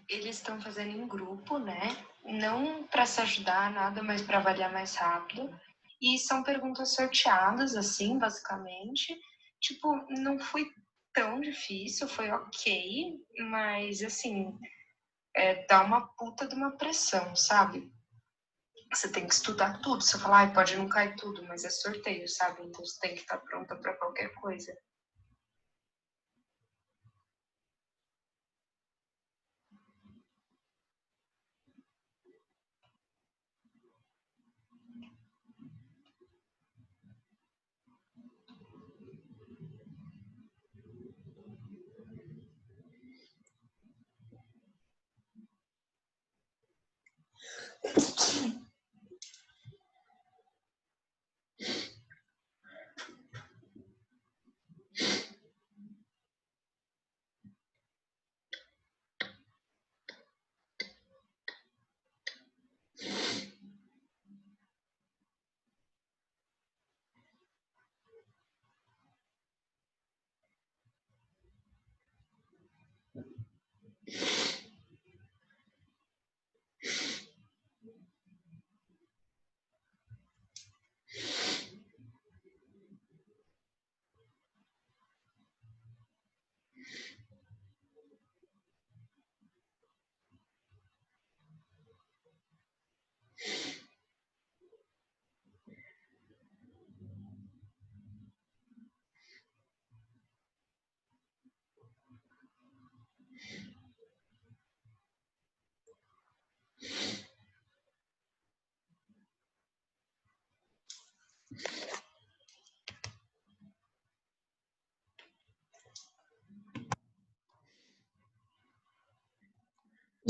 Eles estão fazendo em grupo, né? Não para se ajudar, nada, mas para avaliar mais rápido. E são perguntas sorteadas, assim, basicamente. Tipo, não foi tão difícil, foi ok, mas, assim, dá uma puta de uma pressão, sabe? Você tem que estudar tudo. Você fala, ai, pode não cair tudo, mas é sorteio, sabe? Então você tem que estar pronta para qualquer coisa.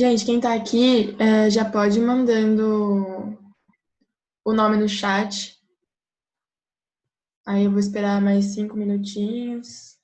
Gente, quem tá aqui já pode ir mandando o nome no chat. Aí eu vou esperar mais 5 minutinhos.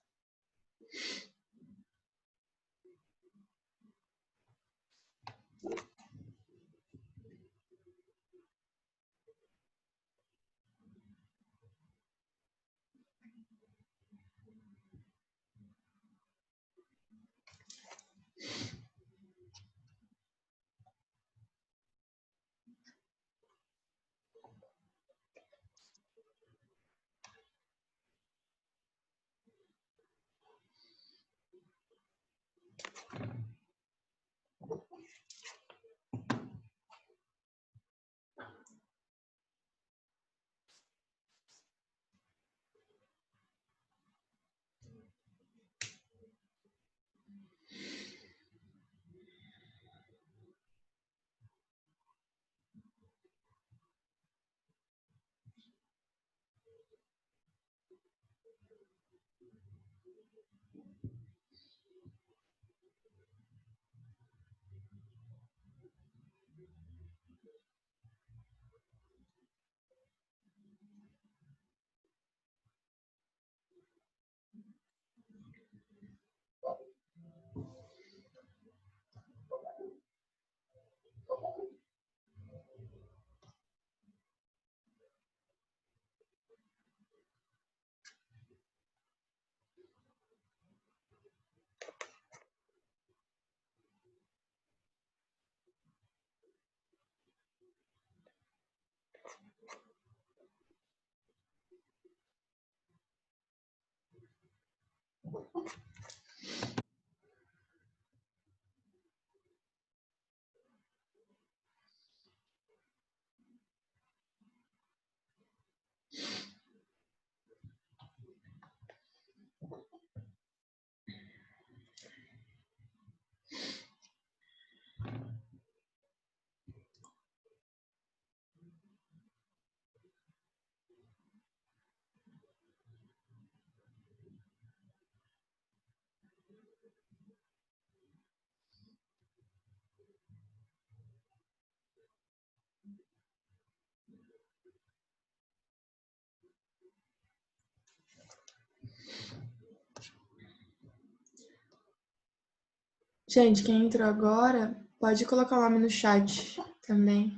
Gente, quem entrou agora, pode colocar o nome no chat também.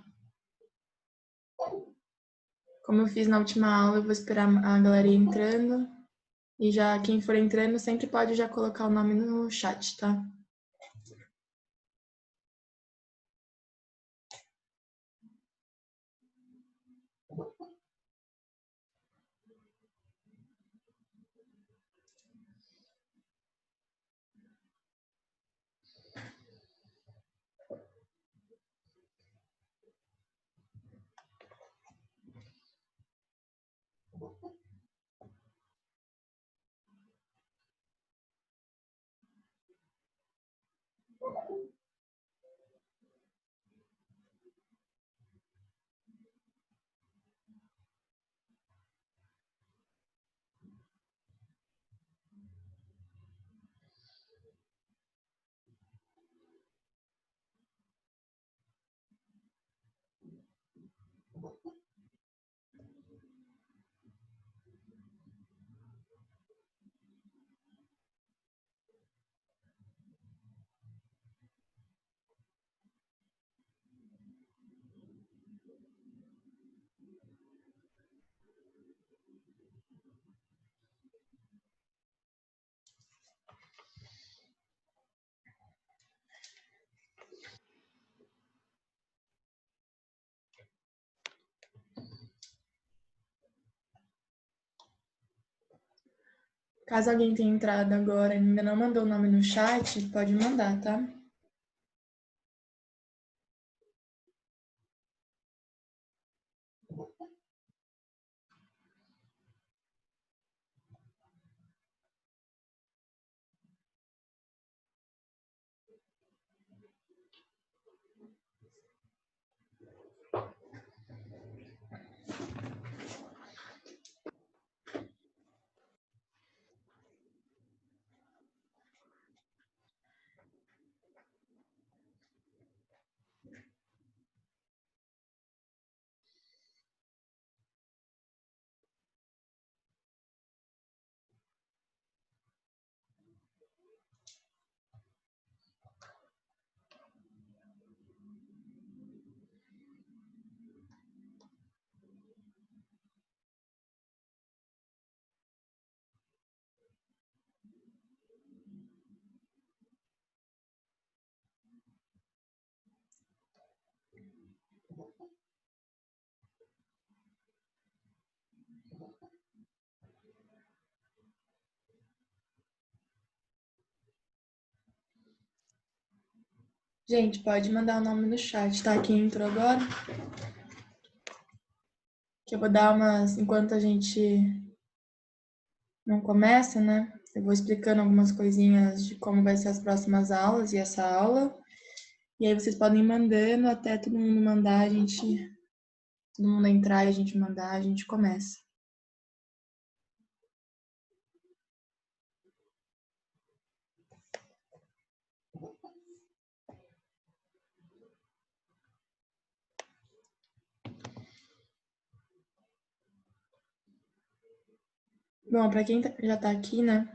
Como eu fiz na última aula, eu vou esperar a galera ir entrando. E já quem for entrando sempre pode já colocar o nome no chat, tá? Caso alguém tenha entrado agora e ainda não mandou o nome no chat, pode mandar, tá? Gente, pode mandar o nome no chat, tá? Quem entrou agora. Que eu vou dar umas... Enquanto a gente não começa, né? Eu vou explicando algumas coisinhas de como vai ser as próximas aulas e essa aula. E aí vocês podem ir mandando até todo mundo mandar, a gente... Todo mundo entrar e a gente mandar, a gente começa. Bom, para quem já tá aqui, né?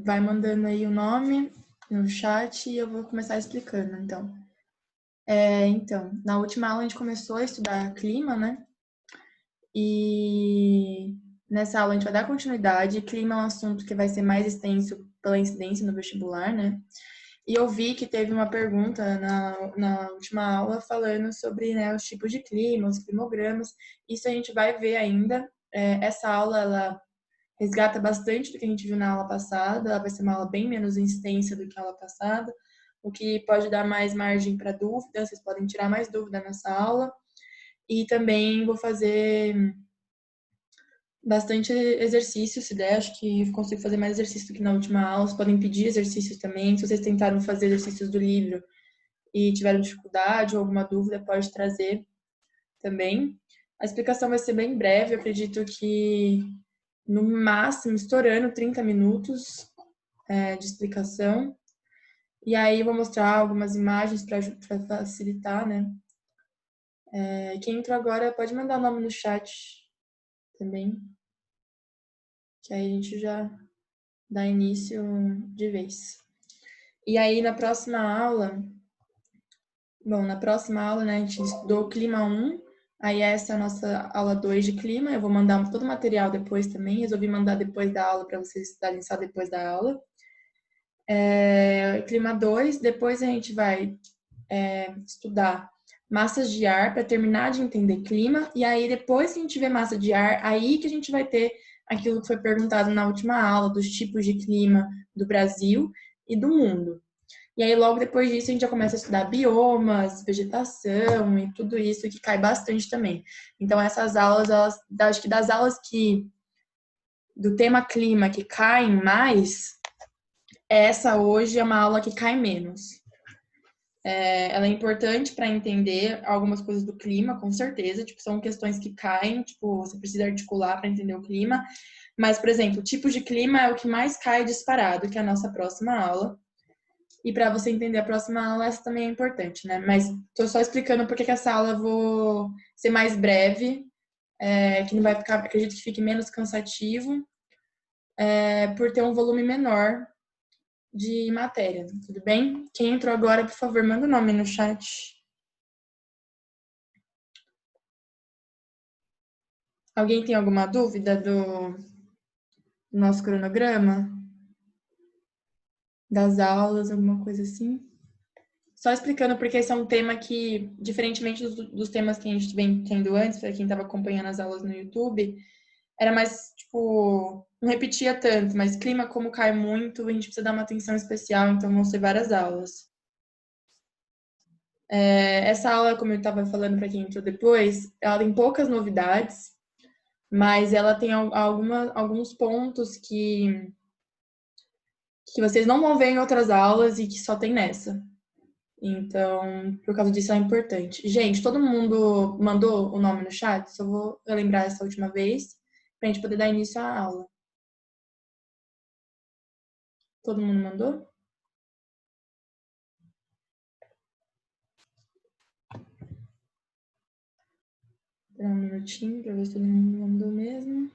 Vai mandando aí o nome no chat e eu vou começar explicando, então. Então, na última aula a gente começou a estudar clima, né? E nessa aula a gente vai dar continuidade. Clima é um assunto que vai ser mais extenso pela incidência no vestibular, né? E eu vi que teve uma pergunta na última aula falando sobre, né, os tipos de clima, os climogramas. Isso a gente vai ver ainda. Essa aula, ela resgata bastante do que a gente viu na aula passada. Ela vai ser uma aula bem menos extensa do que a aula passada, o que pode dar mais margem para dúvida. Vocês podem tirar mais dúvida nessa aula. E também vou fazer bastante exercício, se der. Acho que consigo fazer mais exercício do que na última aula. Vocês podem pedir exercícios também. Se vocês tentaram fazer exercícios do livro e tiveram dificuldade ou alguma dúvida, pode trazer também. A explicação vai ser bem breve. Eu acredito que, no máximo, estourando 30 minutos de explicação. E aí, eu vou mostrar algumas imagens para facilitar, né? Quem entrou agora pode mandar o nome no chat também, que aí a gente já dá início de vez. E aí, na próxima aula, né, a gente estudou o clima 1, aí essa é a nossa aula 2 de clima. Eu vou mandar todo o material depois também, resolvi mandar depois da aula para vocês estudarem só depois da aula. Clima 2, depois a gente vai estudar massas de ar para terminar de entender clima, e aí depois que a gente vê massa de ar, aí que a gente vai ter aquilo que foi perguntado na última aula, dos tipos de clima do Brasil e do mundo. E aí logo depois disso a gente já começa a estudar biomas, vegetação e tudo isso que cai bastante também. Então essas aulas, acho que das aulas do tema clima que caem mais, essa hoje é uma aula que cai menos. Ela é importante para entender algumas coisas do clima, com certeza. Tipo, são questões que caem, tipo, você precisa articular para entender o clima. Mas, por exemplo, tipos de clima é o que mais cai disparado, que é a nossa próxima aula. E para você entender a próxima aula, essa também é importante, né? Mas estou só explicando porque que essa aula eu vou ser mais breve, que não vai ficar, acredito que fique menos cansativo, por ter um volume menor de matéria, tudo bem? Quem entrou agora, por favor, manda o nome no chat. Alguém tem alguma dúvida do nosso cronograma? Das aulas, alguma coisa assim? Só explicando, porque esse é um tema que, diferentemente dos temas que a gente vem tendo antes, para quem estava acompanhando as aulas no YouTube, era mais, tipo, não repetia tanto, mas clima, como cai muito, a gente precisa dar uma atenção especial, então vão ser várias aulas. Essa aula, como eu estava falando para quem entrou depois, ela tem poucas novidades, mas ela tem alguns pontos que vocês não vão ver em outras aulas e que só tem nessa. Então, por causa disso é importante. Gente, todo mundo mandou o nome no chat? Só vou lembrar essa última vez pra gente poder dar início à aula. Todo mundo mandou? Esperar um minutinho pra ver se todo mundo mandou mesmo.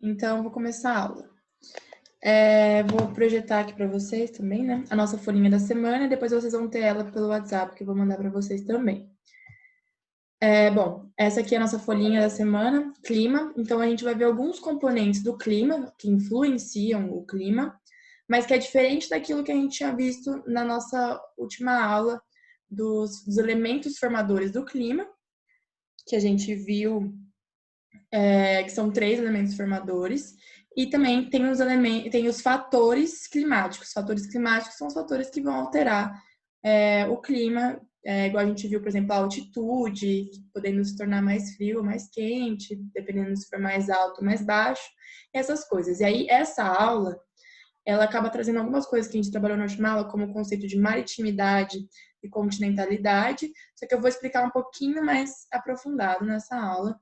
Então, vou começar a aula. Vou projetar aqui para vocês também, né? A nossa folhinha da semana, e depois vocês vão ter ela pelo WhatsApp, que eu vou mandar para vocês também. Bom, essa aqui é a nossa folhinha da semana, clima. Então, a gente vai ver alguns componentes do clima que influenciam o clima, mas que é diferente daquilo que a gente tinha visto na nossa última aula dos elementos formadores do clima, que a gente viu, que são 3 elementos formadores, e também tem os elementos, tem os fatores climáticos. Os fatores climáticos são os fatores que vão alterar o clima, igual a gente viu, por exemplo, a altitude, podendo se tornar mais frio ou mais quente, dependendo se for mais alto ou mais baixo, essas coisas. E aí, essa aula, ela acaba trazendo algumas coisas que a gente trabalhou na última aula, como o conceito de maritimidade e continentalidade, só que eu vou explicar um pouquinho mais aprofundado nessa aula,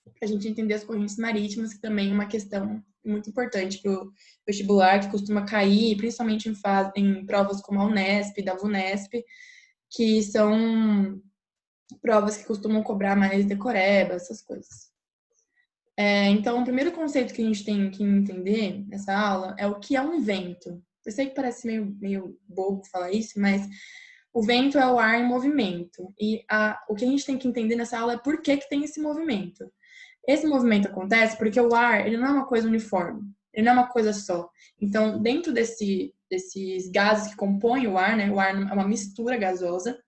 para a gente entender as correntes marítimas, que também é uma questão muito importante para o vestibular, que costuma cair, principalmente em provas como a Unesp, da VUNESP, que são provas que costumam cobrar mais decoreba, essas coisas. Então, o primeiro conceito que a gente tem que entender nessa aula é o que é um vento. Eu sei que parece meio bobo falar isso, mas o vento é o ar em movimento. E o que a gente tem que entender nessa aula é por que tem esse movimento. Esse movimento acontece porque o ar, ele não é uma coisa uniforme, ele não é uma coisa só. Então, dentro desses gases que compõem o ar, né, o ar é uma mistura gasosa,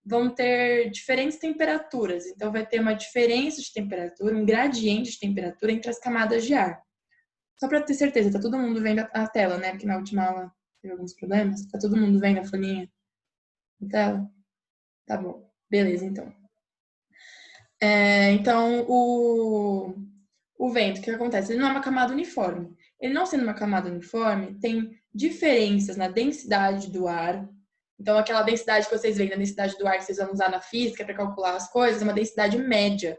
vão ter diferentes temperaturas. Então, vai ter uma diferença de temperatura, um gradiente de temperatura entre as camadas de ar. Só para ter certeza, tá todo mundo vendo a tela, né? Porque na última aula teve alguns problemas. Tá todo mundo vendo a folhinha na tela? Tá bom. Beleza, então. Então, o vento, o que acontece? Ele não é uma camada uniforme. Ele não sendo uma camada uniforme, tem diferenças na densidade do ar. Então, aquela densidade que vocês veem na densidade do ar que vocês vão usar na física para calcular as coisas, é uma densidade média.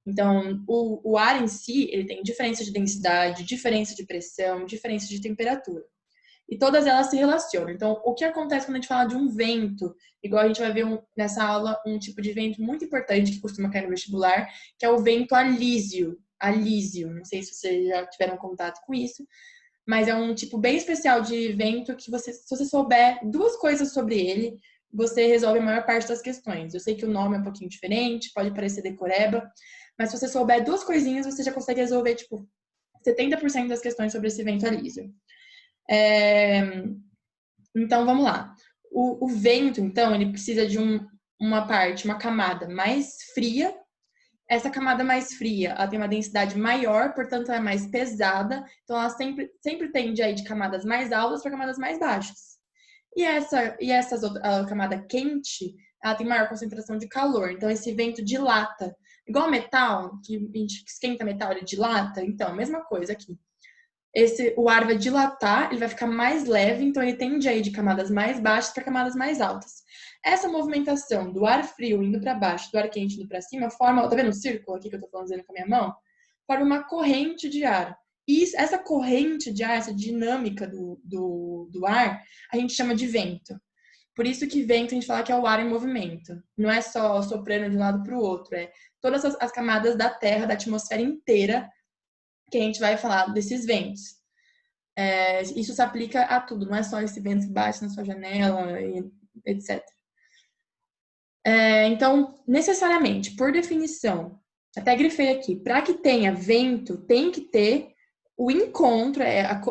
Então, o ar em si, ele tem diferença de densidade, diferença de pressão, diferença de temperatura. E todas elas se relacionam. Então, o que acontece quando a gente fala de um vento? Igual a gente vai ver nessa aula um tipo de vento muito importante que costuma cair no vestibular, que é o vento alísio. Alísio, não sei se vocês já tiveram contato com isso, mas é um tipo bem especial de vento que se você souber 2 coisas sobre ele, você resolve a maior parte das questões. Eu sei que o nome é um pouquinho diferente, pode parecer decoreba, mas se você souber 2 coisinhas, você já consegue resolver, tipo, 70% das questões sobre esse vento alísio. Então, vamos lá. O vento, então, ele precisa de uma camada mais fria. Essa camada mais fria, ela tem uma densidade maior, portanto, ela é mais pesada. Então, ela sempre tende a ir de camadas mais altas para camadas mais baixas. A camada quente, ela tem maior concentração de calor. Então, esse vento dilata. Igual metal, que a gente esquenta metal, ele dilata. Então, mesma coisa aqui. O ar vai dilatar, ele vai ficar mais leve, então ele tende a ir de camadas mais baixas para camadas mais altas. Essa movimentação do ar frio indo para baixo, do ar quente indo para cima, forma, tá vendo o círculo aqui que eu tô fazendo com a minha mão? Forma uma corrente de ar. E essa corrente de ar, essa dinâmica do ar, a gente chama de vento. Por isso que vento a gente fala que é o ar em movimento. Não é só soprando de um lado para o outro, é todas as camadas da Terra, da atmosfera inteira, que a gente vai falar desses ventos. Isso se aplica a tudo, não é só esse vento que bate na sua janela, etc. Então, necessariamente, por definição, até grifei aqui, para que tenha vento, tem que ter o encontro,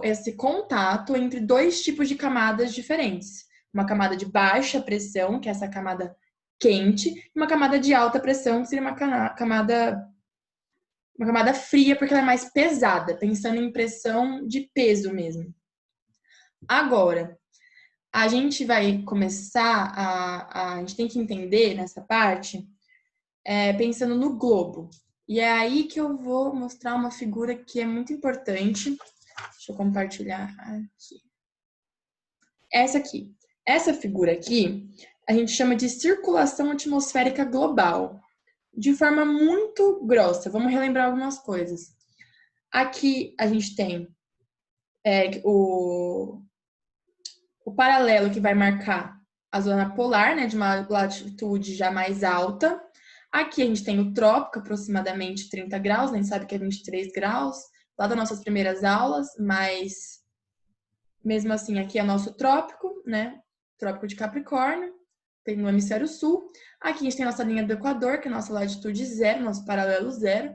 esse contato entre 2 tipos de camadas diferentes. Uma camada de baixa pressão, que é essa camada quente, e uma camada de alta pressão, que seria uma camada fria, porque ela é mais pesada, pensando em pressão de peso mesmo. Agora, a gente vai começar a gente tem que entender nessa parte, pensando no globo. E é aí que eu vou mostrar uma figura que é muito importante. Deixa eu compartilhar aqui. Essa aqui. Essa figura aqui, a gente chama de circulação atmosférica global. De forma muito grossa, vamos relembrar algumas coisas. Aqui a gente tem o paralelo que vai marcar a zona polar, né, de uma latitude já mais alta. Aqui a gente tem o trópico, aproximadamente 30 graus, a gente sabe que é 23 graus, lá das nossas primeiras aulas, mas mesmo assim aqui é nosso trópico, né, trópico de Capricórnio. tem no hemisfério sul. Aqui a gente tem nossa linha do Equador, que é nossa latitude zero, nosso paralelo zero.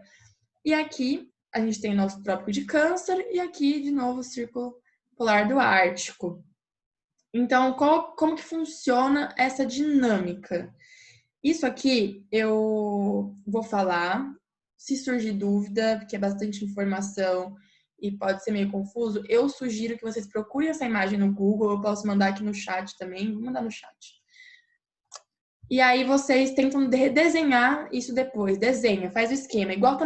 E aqui a gente tem nosso trópico de Câncer e aqui, de novo, o círculo polar do Ártico. Então, como que funciona essa dinâmica? Isso aqui eu vou falar. Se surgir dúvida, porque é bastante informação e pode ser meio confuso, eu sugiro que vocês procurem essa imagem no Google. Eu posso mandar aqui no chat também. Vou mandar no chat. E aí vocês tentam desenhar isso depois. Desenha, faz o esquema. Igual tá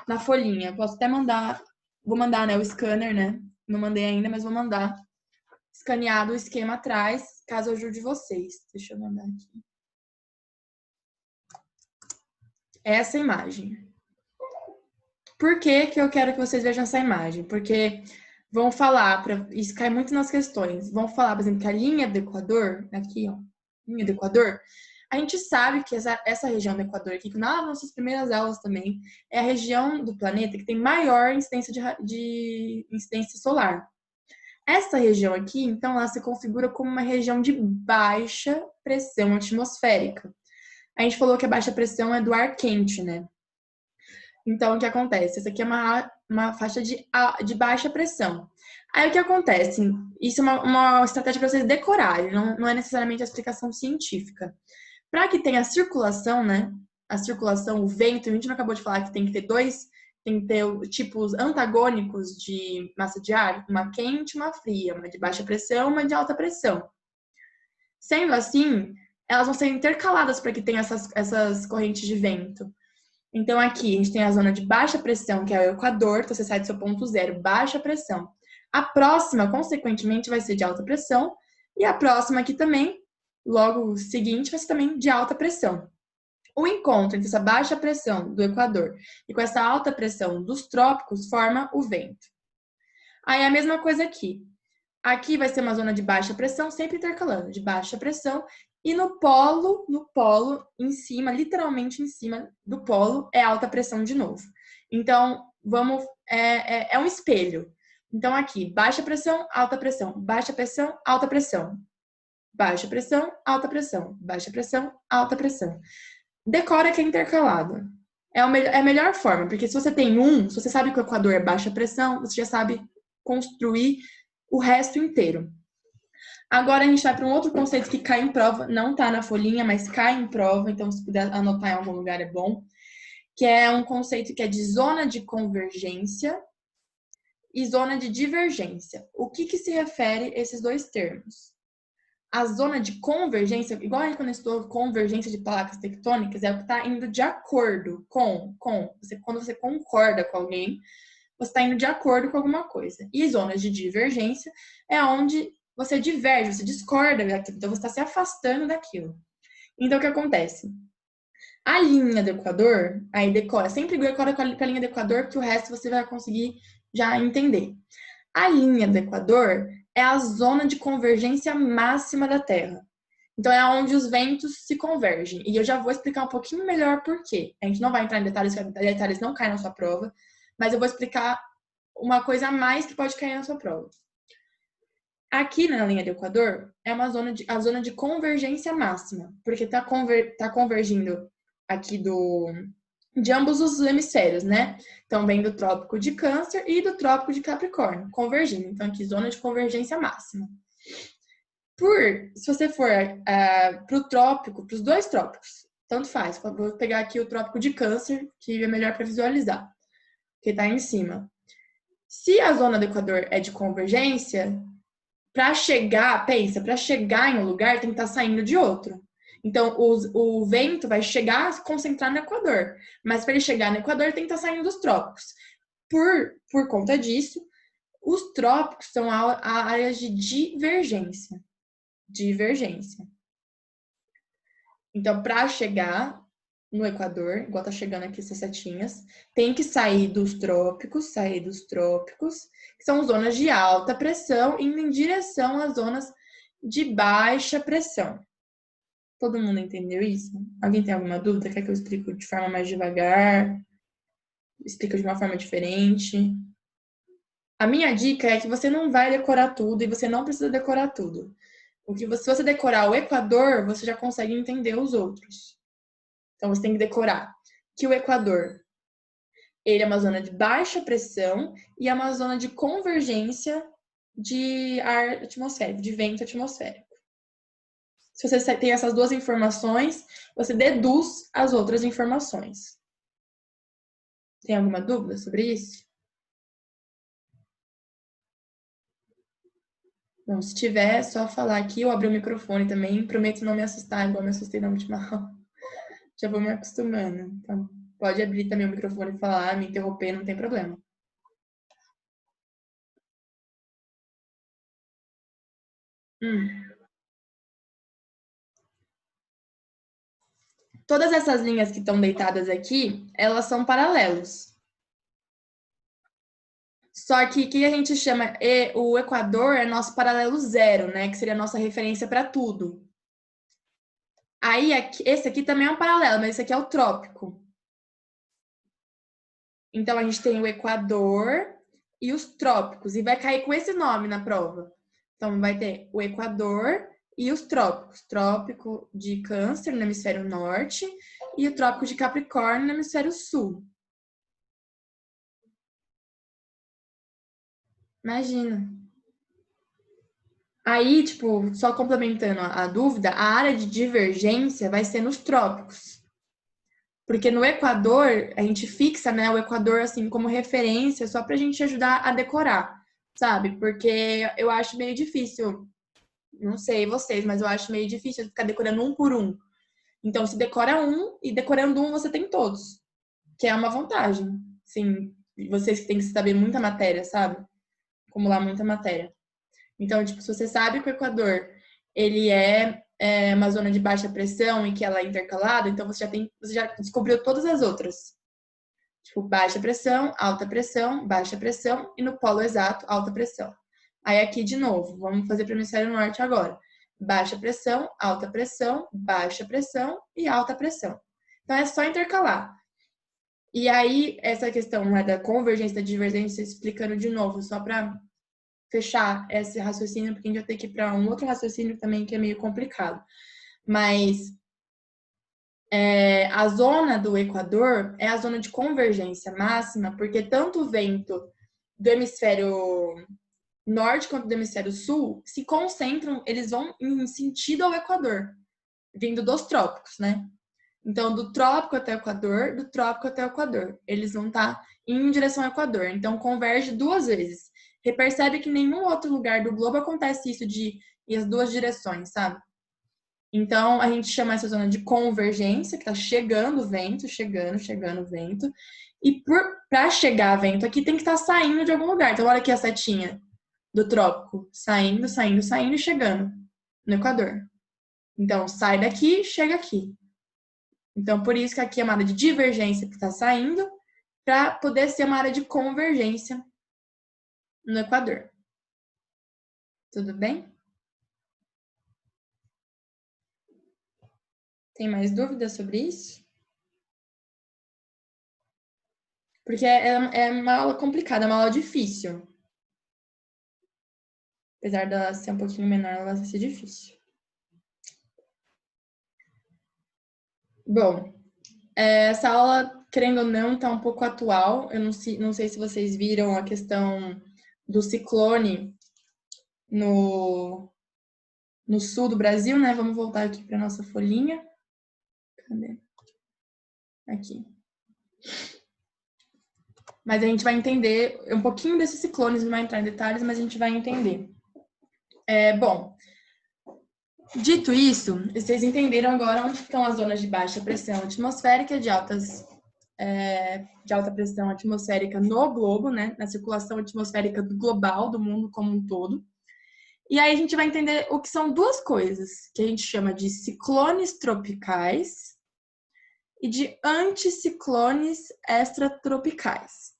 na folhinha. Posso até mandar. Vou mandar, né, o scanner, né? Não mandei ainda, mas vou mandar. Escaneado o esquema atrás, caso ajude vocês. Deixa eu mandar aqui. Essa imagem. Por que que eu quero que vocês vejam essa imagem? Porque vão falar, isso cai muito nas questões, vão falar, por exemplo, que a linha do Equador, aqui, ó, linha do Equador, a gente sabe que essa região do Equador aqui, que nas nossas primeiras aulas também, é a região do planeta que tem maior incidência de incidência solar. Essa região aqui, então, ela se configura como uma região de baixa pressão atmosférica. A gente falou que a baixa pressão é do ar quente, né? Então, o que acontece? Essa aqui é uma faixa de baixa pressão. Aí, o que acontece? Isso é uma estratégia para vocês decorarem, não é necessariamente a explicação científica. Para que tenha circulação, né? A circulação, o vento, a gente não acabou de falar que tem que ter tem que ter tipos antagônicos de massa de ar, uma quente e uma fria, uma de baixa pressão e uma de alta pressão. Sendo assim, elas vão ser intercaladas para que tenha essas correntes de vento. Então, aqui a gente tem a zona de baixa pressão, que é o Equador, então você sai do seu ponto zero, baixa pressão. A próxima, consequentemente, vai ser de alta pressão, e a próxima aqui também, logo seguinte, vai ser também de alta pressão. O encontro entre essa baixa pressão do Equador e com essa alta pressão dos trópicos forma o vento. Aí a mesma coisa aqui. Aqui vai ser uma zona de baixa pressão, sempre intercalando, de baixa pressão. E no polo em cima, literalmente em cima do polo, é alta pressão de novo. Então, é um espelho. Então, aqui, baixa pressão, alta pressão, baixa pressão, alta pressão. Baixa pressão, alta pressão, baixa pressão, alta pressão. Decora que é intercalado. É a melhor forma, porque se você se você sabe que o Equador é baixa pressão, você já sabe construir o resto inteiro. Agora a gente vai para um outro conceito que cai em prova, não está na folhinha, mas cai em prova, então se puder anotar em algum lugar é bom, que é um conceito que é de zona de convergência e zona de divergência. O que se refere a esses dois termos? A zona de convergência, igual a gente quando estudou convergência de placas tectônicas, é o que está indo de acordo com. Quando você concorda com alguém, você está indo de acordo com alguma coisa. E zonas de divergência é onde você diverge, você discorda daquilo, então você está se afastando daquilo. Então, o que acontece? A linha do Equador, aí decora, sempre decora com a linha do Equador, que o resto você vai conseguir já entender. A linha do Equador é a zona de convergência máxima da Terra. Então, é onde os ventos se convergem. E eu já vou explicar um pouquinho melhor por quê. A gente não vai entrar em detalhes, porque detalhes não caem na sua prova, mas eu vou explicar uma coisa a mais que pode cair na sua prova. Aqui na linha do Equador é a zona de convergência máxima, porque está convergindo aqui de ambos os hemisférios, né? Então, vem do trópico de Câncer e do trópico de Capricórnio, convergindo. Então, aqui, zona de convergência máxima. Se você for para o trópico, para os dois trópicos, tanto faz. Vou pegar aqui o trópico de Câncer, que é melhor para visualizar, que está em cima. Se a zona do Equador é de convergência, para chegar em um lugar, tem que estar saindo de outro. Então, o vento vai chegar a se concentrar no Equador. Mas para ele chegar no Equador, tem que estar saindo dos trópicos. Por conta disso, os trópicos são áreas de divergência. Então, para chegar no Equador, igual tá chegando aqui essas setinhas, tem que sair dos trópicos, que são zonas de alta pressão, indo em direção às zonas de baixa pressão. Todo mundo entendeu isso? Alguém tem alguma dúvida? Quer que eu explique de forma mais devagar? Explica de uma forma diferente? A minha dica é que você não vai decorar tudo e você não precisa decorar tudo. Se você decorar o Equador, você já consegue entender os outros. Então, você tem que decorar que o Equador, ele é uma zona de baixa pressão e é uma zona de convergência de ar atmosférico, de vento atmosférico. Se você tem essas duas informações, você deduz as outras informações. Tem alguma dúvida sobre isso? Bom, se tiver, é só falar aqui. Eu abri o microfone também. Prometo não me assustar, igual me assustei na última aula. Já vou me acostumando. Então, pode abrir também o microfone e falar, me interromper, não tem problema. Todas essas linhas que estão deitadas aqui, elas são paralelos. Só que o que a gente chama, o Equador é nosso paralelo zero, né? Que seria a nossa referência para tudo. Aí, esse aqui também é um paralelo, mas esse aqui é o trópico. Então, a gente tem o Equador e os trópicos. E vai cair com esse nome na prova. Então, vai ter o Equador e os trópicos. Trópico de Câncer, no hemisfério norte, e o trópico de Capricórnio, no hemisfério sul. Imagina. Aí, tipo, só complementando a dúvida, a área de divergência vai ser nos trópicos. Porque no Equador, a gente fixa, né, o Equador, assim, como referência, só pra gente ajudar a decorar, sabe? Porque eu acho meio difícil, não sei vocês, mas eu acho meio difícil ficar decorando um por um. Então, se decora um, e decorando um, você tem todos. Que é uma vantagem. Sim, vocês que têm que saber muita matéria, sabe? Acumular muita matéria. Então, tipo, se você sabe que o Equador, ele é uma zona de baixa pressão e que ela é intercalada, então você já descobriu todas as outras. Tipo, baixa pressão, baixa pressão e no polo exato, alta pressão. Aí aqui de novo, vamos fazer para o hemisfério norte agora. Baixa pressão, baixa pressão e alta pressão. Então é só intercalar. E aí, essa questão, né, da convergência, da divergência, explicando de novo, só para fechar esse raciocínio, porque a gente vai ter que ir para um outro raciocínio também que é meio complicado. Mas a zona do Equador é a zona de convergência máxima, porque tanto o vento do hemisfério norte quanto do hemisfério sul se concentram, eles vão em sentido ao Equador, vindo dos trópicos, né? Então, do trópico até o Equador, do trópico até o Equador. Eles vão estar em direção ao Equador. Então, converge duas vezes. Percebe que em nenhum outro lugar do globo acontece isso de ir as duas direções, sabe? Então, a gente chama essa zona de convergência, que tá chegando o vento, chegando o vento. E para chegar vento aqui, tem que estar saindo de algum lugar. Então, olha aqui a setinha do trópico. Saindo e chegando no Equador. Então, sai daqui, chega aqui. Então, por isso que aqui é uma área de divergência que está saindo, para poder ser uma área de convergência no Equador. Tudo bem? Tem mais dúvidas sobre isso? Porque é uma aula complicada, é uma aula difícil. Apesar dela ser um pouquinho menor, ela vai ser difícil. Bom, essa aula, querendo ou não, está um pouco atual. Eu não sei se vocês viram a questão do ciclone no sul do Brasil, né? Vamos voltar aqui para nossa folhinha. Cadê? Aqui. Mas a gente vai entender um pouquinho desses ciclones, não vai entrar em detalhes, mas a gente vai entender. Bom, dito isso, vocês entenderam agora onde estão as zonas de baixa pressão atmosférica e de alta pressão atmosférica no globo, né? Na circulação atmosférica global do mundo como um todo. E aí a gente vai entender o que são duas coisas, que a gente chama de ciclones tropicais e de anticiclones extratropicais.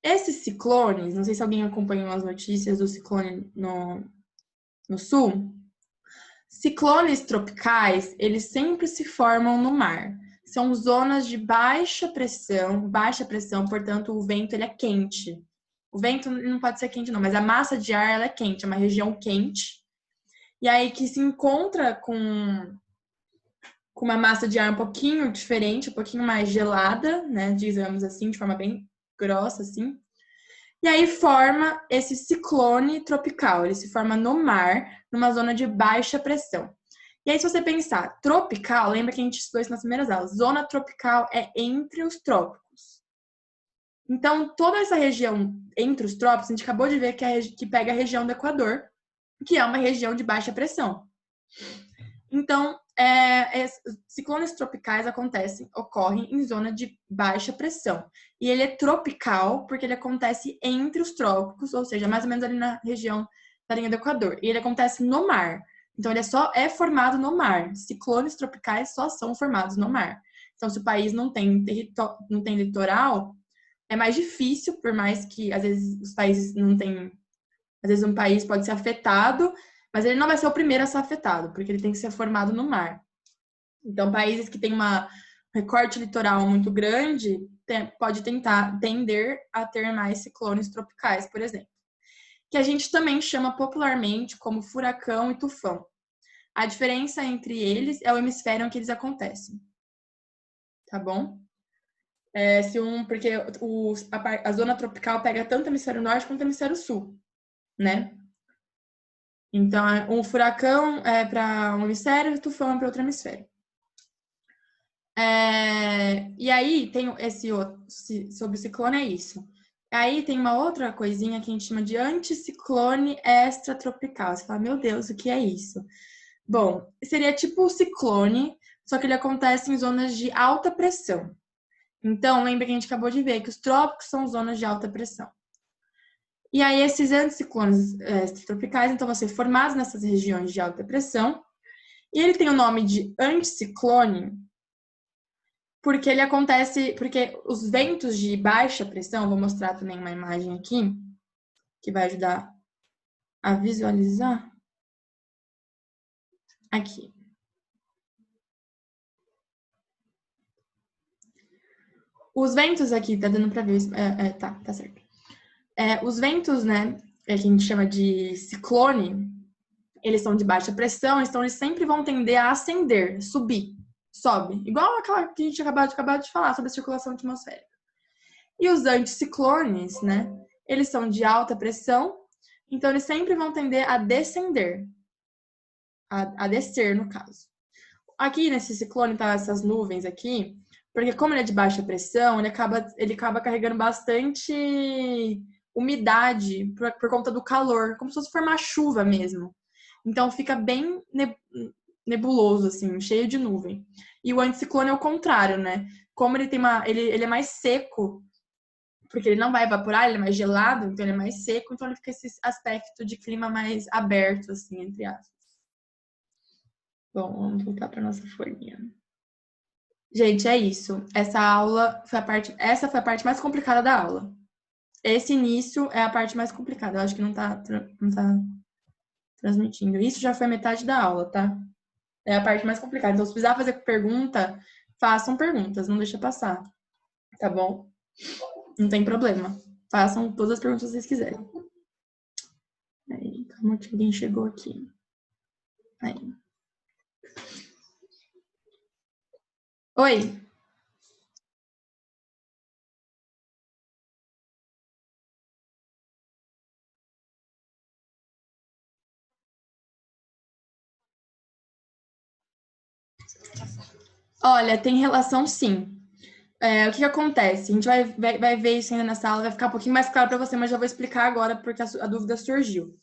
Esses ciclones, não sei se alguém acompanhou as notícias do ciclone no sul. Ciclones tropicais, eles sempre se formam no mar. São zonas de baixa pressão, portanto, o vento ele é quente. O vento não pode ser quente não, mas a massa de ar ela é quente, é uma região quente. e aí que se encontra com uma massa de ar um pouquinho diferente, um pouquinho mais gelada, né, digamos assim, de forma bem grossa, assim. E aí forma esse ciclone tropical, ele se forma no mar, numa zona de baixa pressão. E aí, se você pensar, tropical, lembra que a gente estudou isso nas primeiras aulas, zona tropical é entre os trópicos. Então, toda essa região entre os trópicos, a gente acabou de ver que pega a região do Equador, que é uma região de baixa pressão. Então, ciclones tropicais ocorrem em zona de baixa pressão. E ele é tropical porque ele acontece entre os trópicos, ou seja, mais ou menos ali na região da linha do Equador. E ele acontece no mar. Então, ele só é formado no mar. Ciclones tropicais só são formados no mar. Então, se o país não tem litoral, é mais difícil, por mais que às vezes os países não têm. Às vezes um país pode ser afetado, mas ele não vai ser o primeiro a ser afetado, porque ele tem que ser formado no mar. Então, países que têm um recorte litoral muito grande pode tender a ter mais ciclones tropicais, por exemplo. Que a gente também chama popularmente como furacão e tufão. A diferença entre eles é o hemisfério em que eles acontecem. Tá bom? Porque a zona tropical pega tanto o hemisfério norte quanto o hemisfério sul, né? Então, um furacão é para um hemisfério e tufão é para outro hemisfério. E aí tem esse outro, sobre o ciclone é isso. Aí tem uma outra coisinha que a gente chama de anticiclone extratropical. Você fala, meu Deus, o que é isso? Bom, seria tipo o ciclone, só que ele acontece em zonas de alta pressão. Então, lembra que a gente acabou de ver que os trópicos são zonas de alta pressão. E aí, esses anticiclones extratropicais, então, vão ser formados nessas regiões de alta pressão. E ele tem o nome de anticiclone porque porque os ventos de baixa pressão, vou mostrar também uma imagem aqui, que vai ajudar a visualizar. Aqui. Os ventos aqui, tá dando pra ver, tá certo. Os ventos, né, que a gente chama de ciclone, eles são de baixa pressão, então eles sempre vão tender a ascender, subir, sobe. Igual aquela que a gente acabou de falar sobre a circulação atmosférica. E os anticiclones, né, eles são de alta pressão, então eles sempre vão tender a descender, a descer, no caso. Aqui nesse ciclone tá essas nuvens aqui, porque como ele é de baixa pressão, ele acaba carregando bastante umidade por conta do calor, como se fosse formar chuva mesmo. Então fica bem nebuloso, assim, cheio de nuvem. E o anticiclone é o contrário, né? Como ele é mais seco, porque ele não vai evaporar, ele é mais gelado, então ele é mais seco, então ele fica esse aspecto de clima mais aberto, assim, entre aspas. Bom, vamos voltar para nossa folhinha. Gente, é isso. Essa foi a parte mais complicada da aula. Esse início é a parte mais complicada. Eu acho que não tá transmitindo. Isso já foi metade da aula, tá? É a parte mais complicada. Então, se precisar fazer pergunta, façam perguntas, não deixa passar. Tá bom? Não tem problema. Façam todas as perguntas que vocês quiserem. Aí, calma que alguém chegou aqui. Aí. Oi. Olha, tem relação sim. O que acontece? A gente vai ver isso ainda nessa aula, vai ficar um pouquinho mais claro para você, mas já vou explicar agora porque a dúvida surgiu.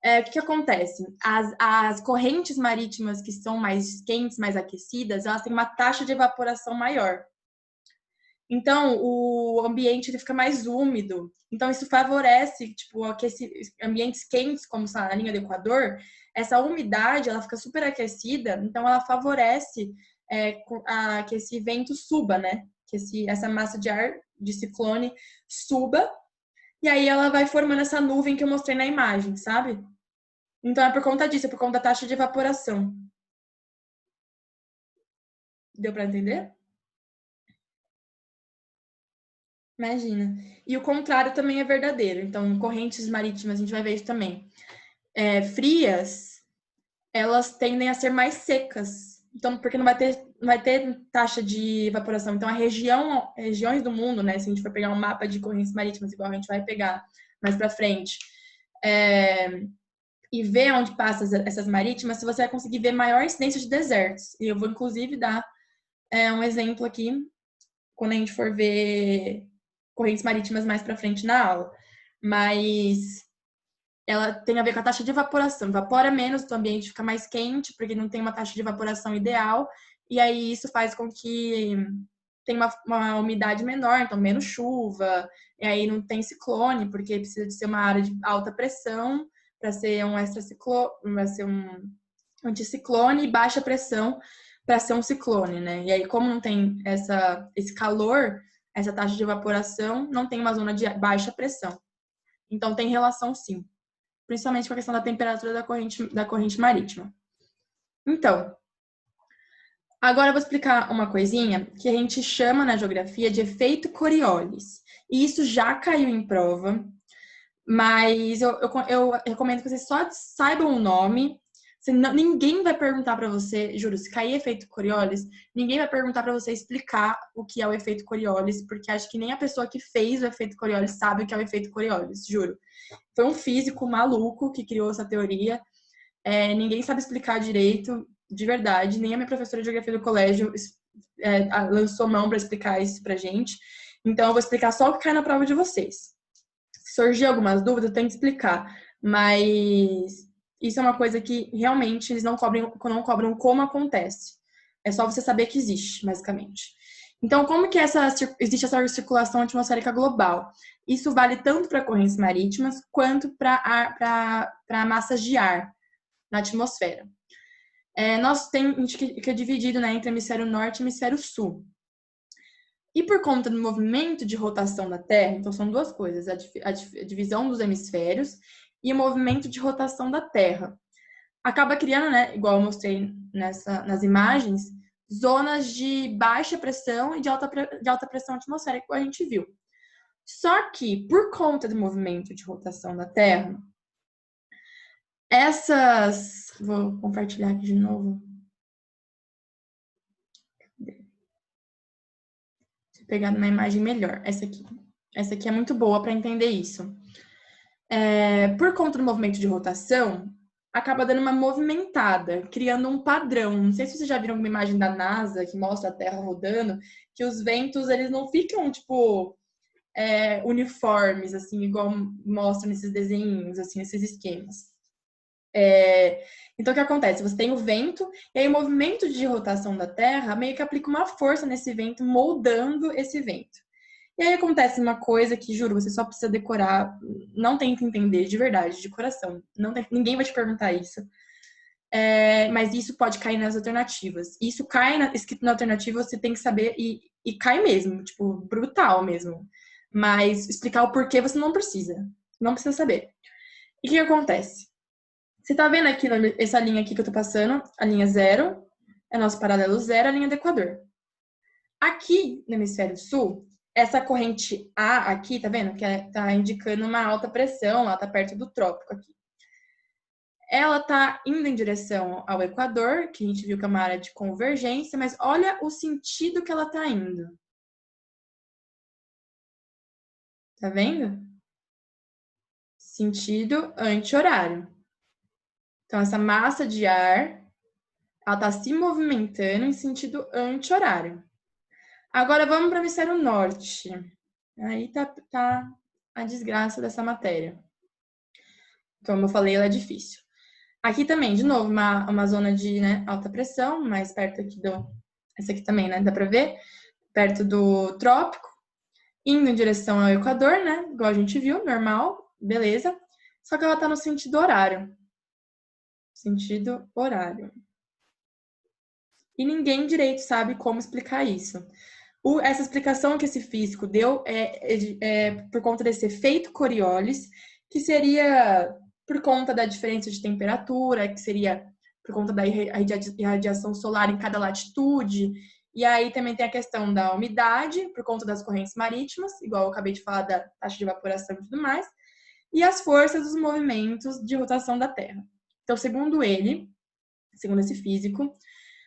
O que acontece? As correntes marítimas que são mais quentes, mais aquecidas, elas têm uma taxa de evaporação maior. Então, o ambiente ele fica mais úmido. Então, isso favorece, tipo, ambientes quentes, como a linha do Equador, essa umidade, ela fica super aquecida, então ela favorece que esse vento suba, né? Que essa massa de ar, de ciclone, suba, e aí ela vai formando essa nuvem que eu mostrei na imagem, sabe? Então, é por conta disso, é por conta da taxa de evaporação. Deu para entender? Imagina. E o contrário também é verdadeiro. Então, correntes marítimas, a gente vai ver isso também. Frias, elas tendem a ser mais secas. Então, porque não vai ter taxa de evaporação. Então, regiões do mundo, né? Se a gente for pegar um mapa de correntes marítimas, igual a gente vai pegar mais para frente, e ver onde passam essas marítimas, você vai conseguir ver maior incidência de desertos. E eu vou, inclusive, dar um exemplo aqui, quando a gente for ver correntes marítimas mais para frente na aula. Mas ela tem a ver com a taxa de evaporação. Evapora menos, o ambiente fica mais quente, porque não tem uma taxa de evaporação ideal, e aí isso faz com que tenha uma umidade menor, então menos chuva, e aí não tem ciclone, porque precisa de ser uma área de alta pressão para ser um extraciclone, para ser um anticiclone, e baixa pressão para ser um ciclone, né? E aí, como não tem esse calor, essa taxa de evaporação, não tem uma zona de baixa pressão. Então, tem relação, sim. Principalmente com a questão da temperatura da corrente marítima. Então, agora eu vou explicar uma coisinha que a gente chama na geografia de efeito Coriolis. E isso já caiu em prova, mas eu recomendo que vocês só saibam o nome. Ninguém vai perguntar para você, juro, se cair efeito Coriolis, ninguém vai perguntar para você explicar o que é o efeito Coriolis, porque acho que nem a pessoa que fez o efeito Coriolis sabe o que é o efeito Coriolis, juro. Foi um físico maluco que criou essa teoria. Ninguém sabe explicar direito, de verdade. Nem a minha professora de geografia do colégio lançou mão para explicar isso pra gente. Então, eu vou explicar só o que cai na prova de vocês. Se surgir algumas dúvidas, eu tenho que explicar. Mas isso é uma coisa que realmente eles não cobram como acontece. É só você saber que existe, basicamente. Então, como que existe essa circulação atmosférica global? Isso vale tanto para correntes marítimas quanto para massas de ar na atmosfera. A gente que é dividido, né, entre hemisfério norte e hemisfério sul. E por conta do movimento de rotação da Terra, então são duas coisas, a divisão dos hemisférios e o movimento de rotação da Terra. Acaba criando, né, igual eu mostrei nas imagens, zonas de baixa pressão e de alta pressão atmosférica, como a gente viu. Só que, por conta do movimento de rotação da Terra, vou compartilhar aqui de novo. Deixa eu pegar uma imagem melhor. Essa aqui é muito boa para entender isso. Por conta do movimento de rotação, acaba dando uma movimentada, criando um padrão. Não sei se vocês já viram uma imagem da NASA que mostra a Terra rodando, que os ventos, eles não ficam, tipo, uniformes, assim, igual mostram nesses desenhos, assim, nesses esquemas. Então, o que acontece? Você tem o vento, e aí o movimento de rotação da Terra meio que aplica uma força nesse vento, moldando esse vento. E aí acontece uma coisa que, juro, você só precisa decorar, não tenta entender de verdade, de coração. Ninguém vai te perguntar isso. Mas isso pode cair nas alternativas. Isso cai escrito na alternativa, você tem que saber, e cai mesmo, tipo, brutal mesmo. Mas explicar o porquê você não precisa. Não precisa saber. E o que acontece? Você tá vendo aqui, essa linha aqui que eu tô passando, a linha 0, é nosso paralelo 0, a linha do Equador. Aqui, no hemisfério sul, essa corrente A aqui, tá vendo? Que tá indicando uma alta pressão, ela tá perto do trópico aqui. Ela tá indo em direção ao Equador, que a gente viu que é uma área de convergência, mas olha o sentido que ela tá indo. Tá vendo? Sentido anti-horário. Então, essa massa de ar, ela tá se movimentando em sentido anti-horário. Agora, vamos para o hemisfério norte. Aí tá a desgraça dessa matéria. Como eu falei, ela é difícil. Aqui também, de novo, uma zona de alta pressão, mais perto aqui essa aqui também, né? Dá para ver? Perto do trópico, indo em direção ao Equador, né? Igual a gente viu, normal, beleza. Só que ela tá no sentido horário. Sentido horário. E ninguém direito sabe como explicar isso. Essa explicação que esse físico deu é por conta desse efeito Coriolis, que seria por conta da diferença de temperatura, que seria por conta da irradiação solar em cada latitude. E aí também tem a questão da umidade, por conta das correntes marítimas, igual eu acabei de falar da taxa de evaporação e tudo mais, e as forças dos movimentos de rotação da Terra. Então, segundo ele, segundo esse físico.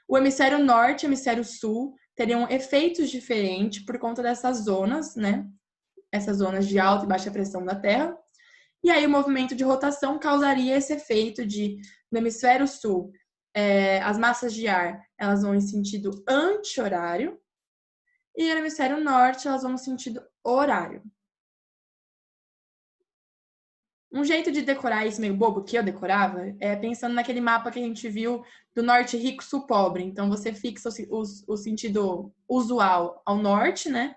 O hemisfério norte e o hemisfério sul teriam efeitos diferentes por conta dessas zonas, né? Essas zonas de alta e baixa pressão da Terra. E aí o movimento de rotação causaria esse efeito de, no hemisfério sul, as massas de ar elas vão em sentido anti-horário e no hemisfério norte elas vão no sentido horário. Um jeito de decorar isso meio bobo, que eu decorava, é pensando naquele mapa que a gente viu do norte rico, sul pobre. Então, você fixa o sentido usual ao norte, né?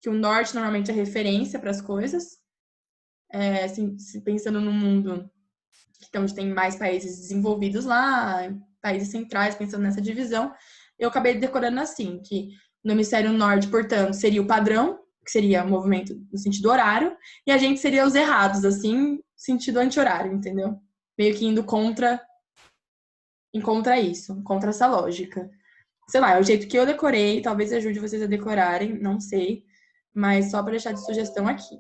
Que o norte normalmente é referência para as coisas. Assim, pensando no mundo então, tem mais países desenvolvidos lá, países centrais, pensando nessa divisão. Eu acabei decorando assim, que no hemisfério norte, portanto, seria o padrão, que seria o movimento no sentido horário, e a gente seria os errados, assim, sentido anti-horário, entendeu? Meio que indo contra isso, contra essa lógica. Sei lá, é o jeito que eu decorei, talvez ajude vocês a decorarem, não sei, mas só para deixar de sugestão aqui.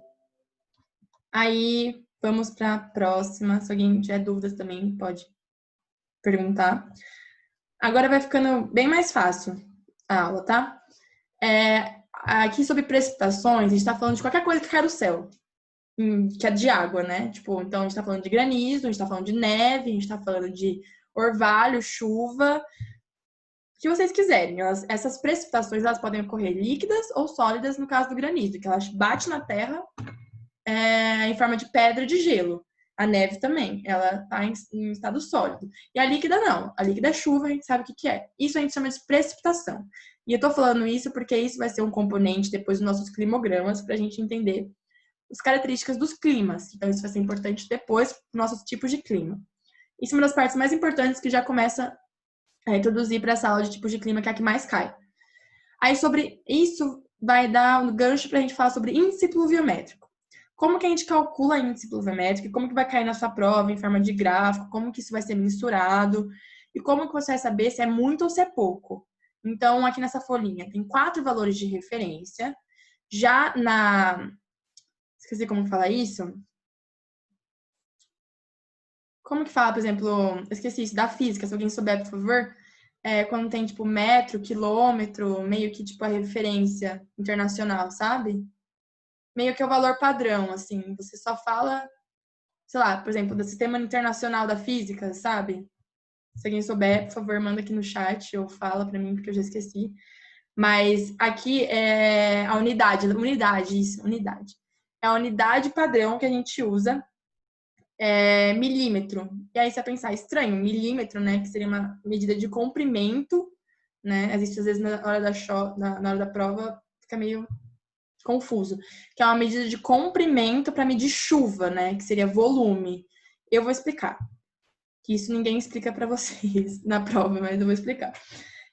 Aí, vamos para a próxima. Se alguém tiver dúvidas também, pode perguntar. Agora vai ficando bem mais fácil a aula, tá? Aqui sobre precipitações, a gente está falando de qualquer coisa que cai do céu, que é de água, né? Tipo, então a gente está falando de granizo, a gente está falando de neve, a gente está falando de orvalho, chuva, o que vocês quiserem. Essas precipitações elas podem ocorrer líquidas ou sólidas no caso do granizo, que elas batem na terra em forma de pedra de gelo. A neve também, ela está em estado sólido. E a líquida não. A líquida é chuva, a gente sabe o que é. Isso a gente chama de precipitação. E eu tô falando isso porque isso vai ser um componente depois dos nossos climogramas para a gente entender as características dos climas. Então isso vai ser importante depois para os nossos tipos de clima. Isso é uma das partes mais importantes que já começa a introduzir para essa aula de tipos de clima, que é a que mais cai. Aí sobre isso vai dar um gancho para a gente falar sobre índice pluviométrico. Como que a gente calcula índice pluviométrico, como que vai cair na sua prova em forma de gráfico, como que isso vai ser mensurado e como que você vai saber se é muito ou se é pouco. Então, aqui nessa folhinha tem 4 valores de referência. Já esqueci como fala isso. Como que fala, por exemplo, eu esqueci isso, da física, se alguém souber, por favor. Quando tem, tipo, metro, quilômetro, meio que, tipo, a referência internacional, sabe? Meio que é o valor padrão, assim. Você só fala, sei lá, por exemplo, do Sistema Internacional da Física, sabe? Se alguém souber, por favor, manda aqui no chat ou fala pra mim, porque eu já esqueci. Mas aqui é a unidade. É a unidade padrão que a gente usa, milímetro. E aí você vai pensar, estranho, milímetro, né? Que seria uma medida de comprimento, né? Existe, às vezes, na hora da prova, fica meio confuso, que é uma medida de comprimento para medir chuva, né? Que seria volume. Eu vou explicar. Que isso ninguém explica para vocês na prova, mas eu vou explicar.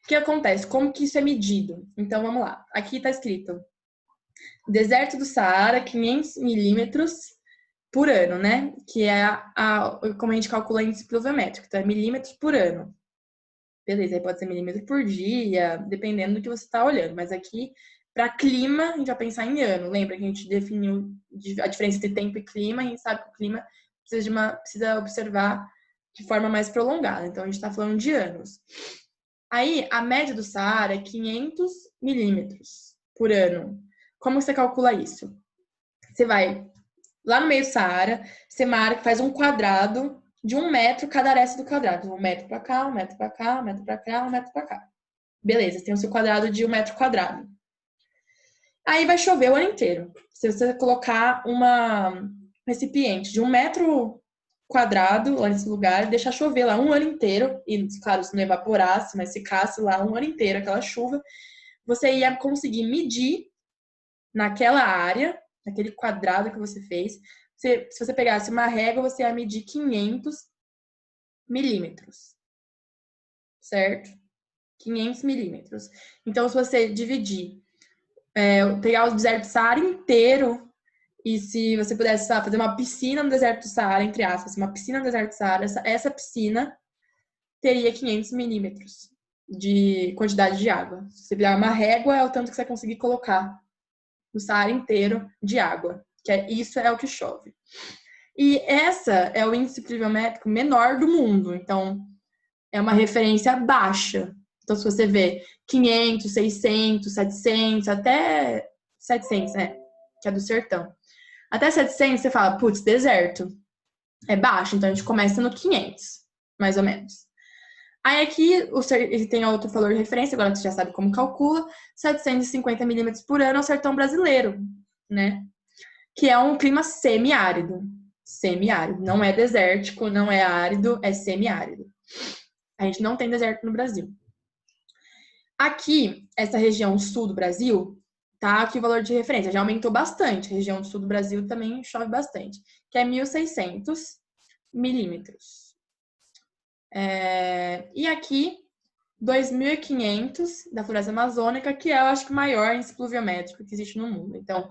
O que acontece? Como que isso é medido? Então, vamos lá. Aqui está escrito deserto do Saara, 500 milímetros por ano, né? Que é como a gente calcula o índice pluviométrico. Então, é milímetros por ano. Beleza, aí pode ser milímetro por dia, dependendo do que você está olhando. Mas aqui, para clima, a gente vai pensar em ano. Lembra que a gente definiu a diferença entre tempo e clima, a gente sabe que o clima precisa observar de forma mais prolongada. Então, a gente está falando de anos. Aí, a média do Saara é 500 milímetros por ano. Como você calcula isso? Você vai lá no meio do Saara, você marca, faz um quadrado de 1 metro cada aresta do quadrado. 1 metro para cá, 1 metro para cá, 1 metro para cá, 1 metro para cá. Beleza, tem o seu quadrado de 1 metro quadrado. Aí vai chover o ano inteiro. Se você colocar um recipiente de 1 metro quadrado lá nesse lugar, deixar chover lá um ano inteiro, e claro, se não evaporasse, mas ficasse lá um ano inteiro aquela chuva, você ia conseguir medir naquela área, naquele quadrado que você fez. Se você pegasse uma régua, você ia medir 500 milímetros, certo? 500 milímetros. Então, se você dividir, pegar o deserto do Saara inteiro, e se você pudesse fazer uma piscina no deserto do Saara, entre aspas, uma piscina no deserto do Saara, essa piscina teria 500 milímetros de quantidade de água. Se você virar uma régua, é o tanto que você vai conseguir colocar no Saara inteiro de água, isso é o que chove. E essa é o índice pluviométrico menor do mundo. Então, é uma referência baixa. Então, se você vê 500, 600, 700, até 700, né? Que é do sertão. Até 700, você fala, putz, deserto. É baixo, então a gente começa no 500, mais ou menos. Aí aqui ele tem outro valor de referência, agora você já sabe como calcula, 750 milímetros por ano é o sertão brasileiro, né? Que é um clima semiárido. Semiárido. Não é desértico, não é árido, é semiárido. A gente não tem deserto no Brasil. Aqui, essa região sul do Brasil, tá aqui o valor de referência. Já aumentou bastante. A região sul do Brasil também chove bastante. Que é 1.600 milímetros. E aqui, 2.500 da floresta amazônica, que é, eu acho que, o maior índice pluviométrico que existe no mundo. Então,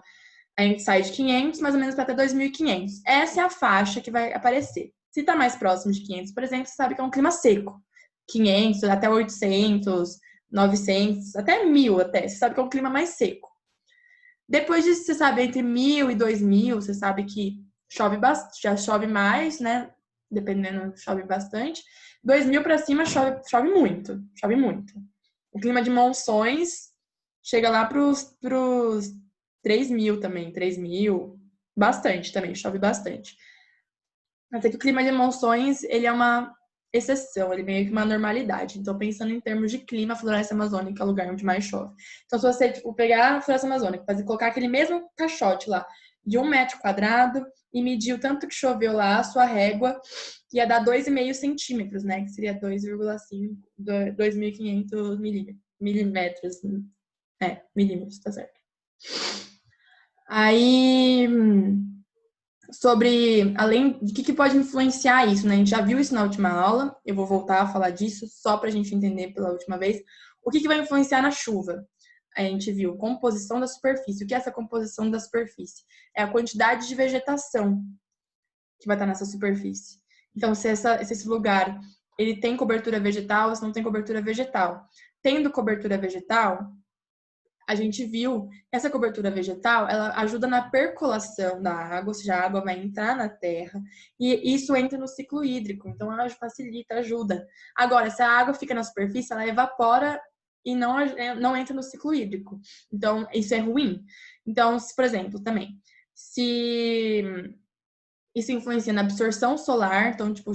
a gente sai de 500, mais ou menos, para até 2.500. Essa é a faixa que vai aparecer. Se está mais próximo de 500, por exemplo, você sabe que é um clima seco. 500 até 800, 900, até 1.000 até. Você sabe que é um clima mais seco. Depois disso, você sabe, entre 1.000 e 2.000, você sabe que já chove mais, né? Dependendo, chove bastante. 2.000 para cima, chove muito. Chove muito. O clima de monções chega lá para os 3.000 também. 3.000. Bastante também, chove bastante. Mas é que o clima de monções, ele é uma exceção, ele é meio que uma normalidade. Então, pensando em termos de clima, a floresta amazônica é o lugar onde mais chove. Então, se você pegar a floresta amazônica, colocar aquele mesmo caixote lá, de 1 metro quadrado, e medir o tanto que choveu lá, a sua régua ia dar 2,5 centímetros, né? Que seria 2,5, 2.500 milímetros. Milímetros, tá certo. Aí, sobre, além de que pode influenciar isso, né? A gente já viu isso na última aula, eu vou voltar a falar disso só para a gente entender pela última vez. O que vai influenciar na chuva? A gente viu composição da superfície. O que é essa composição da superfície? É a quantidade de vegetação que vai estar nessa superfície. Então, se esse lugar ele tem cobertura vegetal, se não tem cobertura vegetal. Tendo cobertura vegetal, a gente viu que essa cobertura vegetal, ela ajuda na percolação da água, ou seja, a água vai entrar na terra, e isso entra no ciclo hídrico, então ela facilita, ajuda. Agora, se a água fica na superfície, ela evapora e não entra no ciclo hídrico. Então, isso é ruim. Então, por exemplo, também, se isso influencia na absorção solar, então, tipo,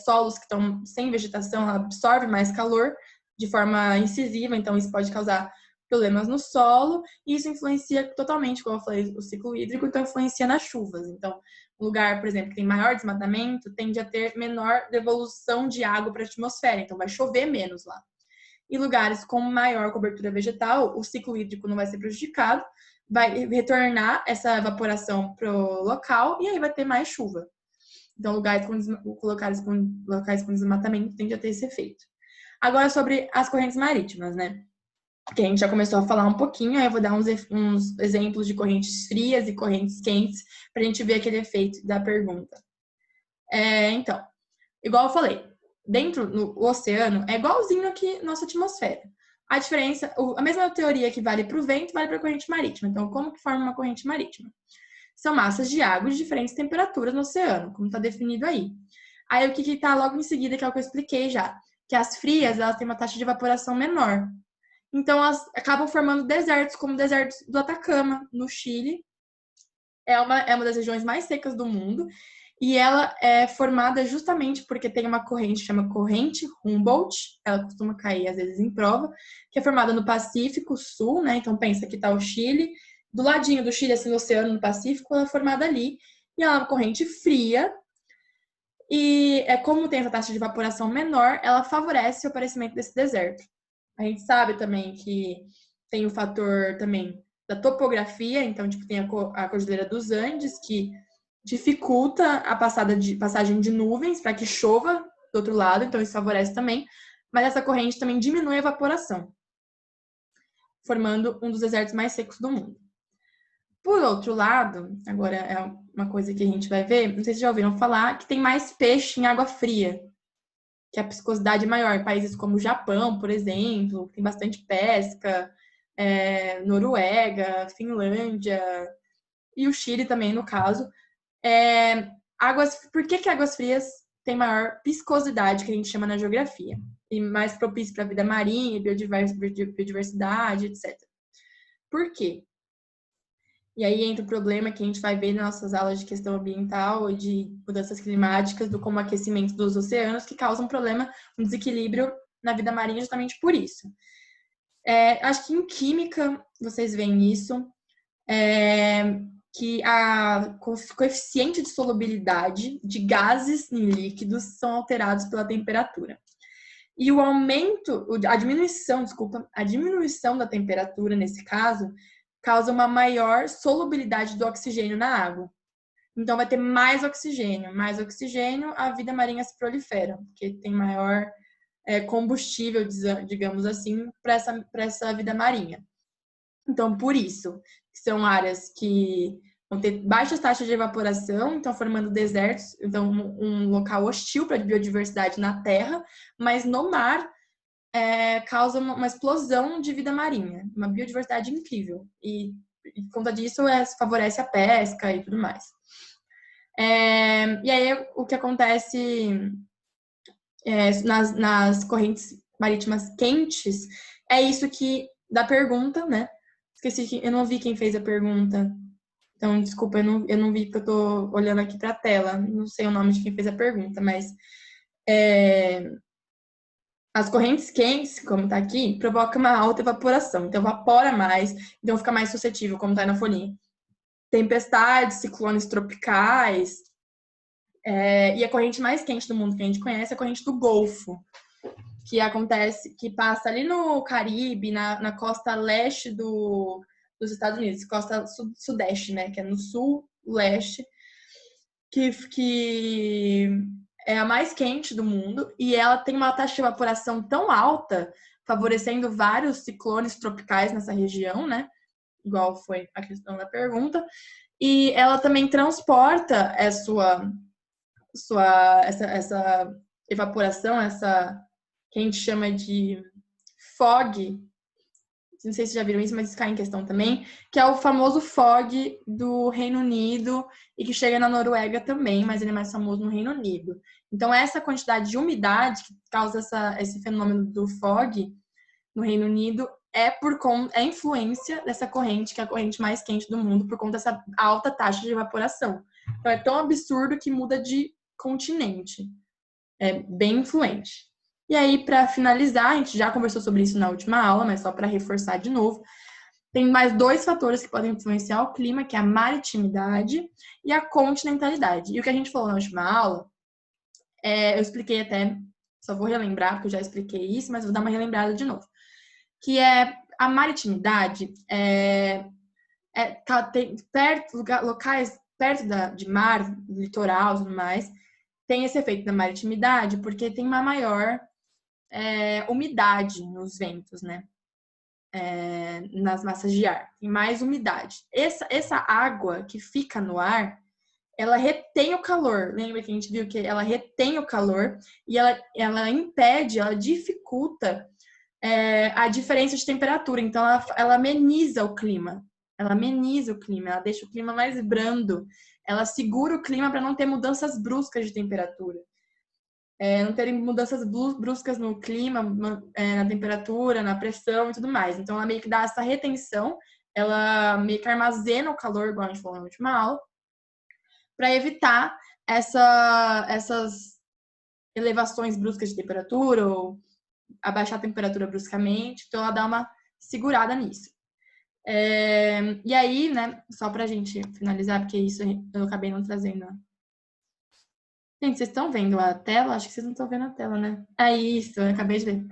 solos que estão sem vegetação, absorvem mais calor de forma incisiva, então isso pode causar problemas no solo, e isso influencia totalmente, como eu falei, o ciclo hídrico, então influencia nas chuvas. Então, um lugar, por exemplo, que tem maior desmatamento, tende a ter menor devolução de água para a atmosfera, então vai chover menos lá. E lugares com maior cobertura vegetal, o ciclo hídrico não vai ser prejudicado, vai retornar essa evaporação para o local e aí vai ter mais chuva. Então, locais com desmatamento tende a ter esse efeito. Agora, sobre as correntes marítimas, né? Que a gente já começou a falar um pouquinho, aí eu vou dar uns exemplos de correntes frias e correntes quentes para a gente ver aquele efeito da pergunta. Então, igual eu falei, dentro do oceano é igualzinho aqui nossa atmosfera. A diferença, a mesma teoria que vale para o vento, vale para a corrente marítima. Então, como que forma uma corrente marítima? São massas de água de diferentes temperaturas no oceano, como está definido aí. Aí, o que está logo em seguida, que é o que eu expliquei já, que as frias, elas têm uma taxa de evaporação menor. Então, elas acabam formando desertos, como o deserto do Atacama, no Chile. É uma das regiões mais secas do mundo. E ela é formada justamente porque tem uma corrente, chama corrente Humboldt, ela costuma cair às vezes em prova, que é formada no Pacífico Sul, né? Então pensa que tá o Chile, do ladinho do Chile, assim, no oceano, no Pacífico, ela é formada ali, e ela é uma corrente fria, e como tem essa taxa de evaporação menor, ela favorece o aparecimento desse deserto. A gente sabe também que tem o fator também da topografia, então, tipo, tem a Cordilheira dos Andes, que dificulta a passagem de nuvens para que chova do outro lado, então isso favorece também, mas essa corrente também diminui a evaporação, formando um dos desertos mais secos do mundo. Por outro lado, agora é uma coisa que a gente vai ver, não sei se já ouviram falar, que tem mais peixe em água fria, que a piscosidade é maior. Em países como o Japão, por exemplo, tem bastante pesca, Noruega, Finlândia e o Chile também, no caso. Por que águas frias tem maior viscosidade, que a gente chama na geografia, e mais propício para a vida marinha, biodiversidade, etc. Por quê? E aí entra o problema que a gente vai ver nas nossas aulas de questão ambiental e de mudanças climáticas, do como aquecimento dos oceanos, que causa um problema, um desequilíbrio na vida marinha justamente por isso. Acho que em química vocês veem isso, que a coeficiente de solubilidade de gases em líquidos são alterados pela temperatura. E a diminuição da temperatura, nesse caso, causa uma maior solubilidade do oxigênio na água. Então, vai ter mais oxigênio, a vida marinha se prolifera, porque tem maior combustível, digamos assim, para essa vida marinha. Então, por isso, são áreas que vão ter baixas taxas de evaporação, então formando desertos, então um local hostil para a biodiversidade na terra, mas no mar causa uma explosão de vida marinha, uma biodiversidade incrível. E por conta disso, favorece a pesca e tudo mais. E aí, o que acontece nas correntes marítimas quentes é isso que da pergunta, né? Esqueci que eu não vi quem fez a pergunta. Então, desculpa, eu não vi porque eu tô olhando aqui para a tela. Não sei o nome de quem fez a pergunta, mas as correntes quentes, como tá aqui, provocam uma alta evaporação. Então, evapora mais, então fica mais suscetível, como tá na folhinha. Tempestades, ciclones tropicais. E a corrente mais quente do mundo que a gente conhece é a corrente do Golfo, que passa ali no Caribe, na costa leste dos Estados Unidos, costa sudeste, né, que é no sul, leste, que é a mais quente do mundo, e ela tem uma taxa de evaporação tão alta, favorecendo vários ciclones tropicais nessa região, né, igual foi a questão da pergunta, e ela também transporta essa evaporação, que a gente chama de fog, não sei se já viram isso, mas isso cai em questão também, que é o famoso fog do Reino Unido e que chega na Noruega também, mas ele é mais famoso no Reino Unido. Então, essa quantidade de umidade que causa esse fenômeno do fog no Reino Unido é influência dessa corrente, que é a corrente mais quente do mundo, por conta dessa alta taxa de evaporação. Então, é tão absurdo que muda de continente. É bem influente. E aí, para finalizar, a gente já conversou sobre isso na última aula, mas só para reforçar de novo, tem mais 2 fatores que podem influenciar o clima, que é a maritimidade e a continentalidade. E o que a gente falou na última aula, eu expliquei até, só vou relembrar, porque eu já expliquei isso, mas vou dar uma relembrada de novo. Que é a maritimidade, tem locais perto de mar, litoral e tudo mais, tem esse efeito da maritimidade, porque tem uma maior umidade nos ventos, né? Nas massas de ar. Tem mais umidade. Essa água que fica no ar, ela retém o calor. Lembra que a gente viu que ela retém o calor e ela impede, ela dificulta a diferença de temperatura. Então, ela ameniza o clima. Ela deixa o clima mais brando. Ela segura o clima para não ter mudanças bruscas de temperatura. Não terem mudanças bruscas no clima, na temperatura, na pressão e tudo mais. Então, ela meio que dá essa retenção, ela meio que armazena o calor, igual a gente falou na última aula, para evitar essas elevações bruscas de temperatura ou abaixar a temperatura bruscamente. Então, ela dá uma segurada nisso. E aí, né, só pra gente finalizar, porque isso eu acabei não trazendo. Gente, vocês estão vendo a tela? Acho que vocês não estão vendo a tela, né? Isso, eu acabei de ver.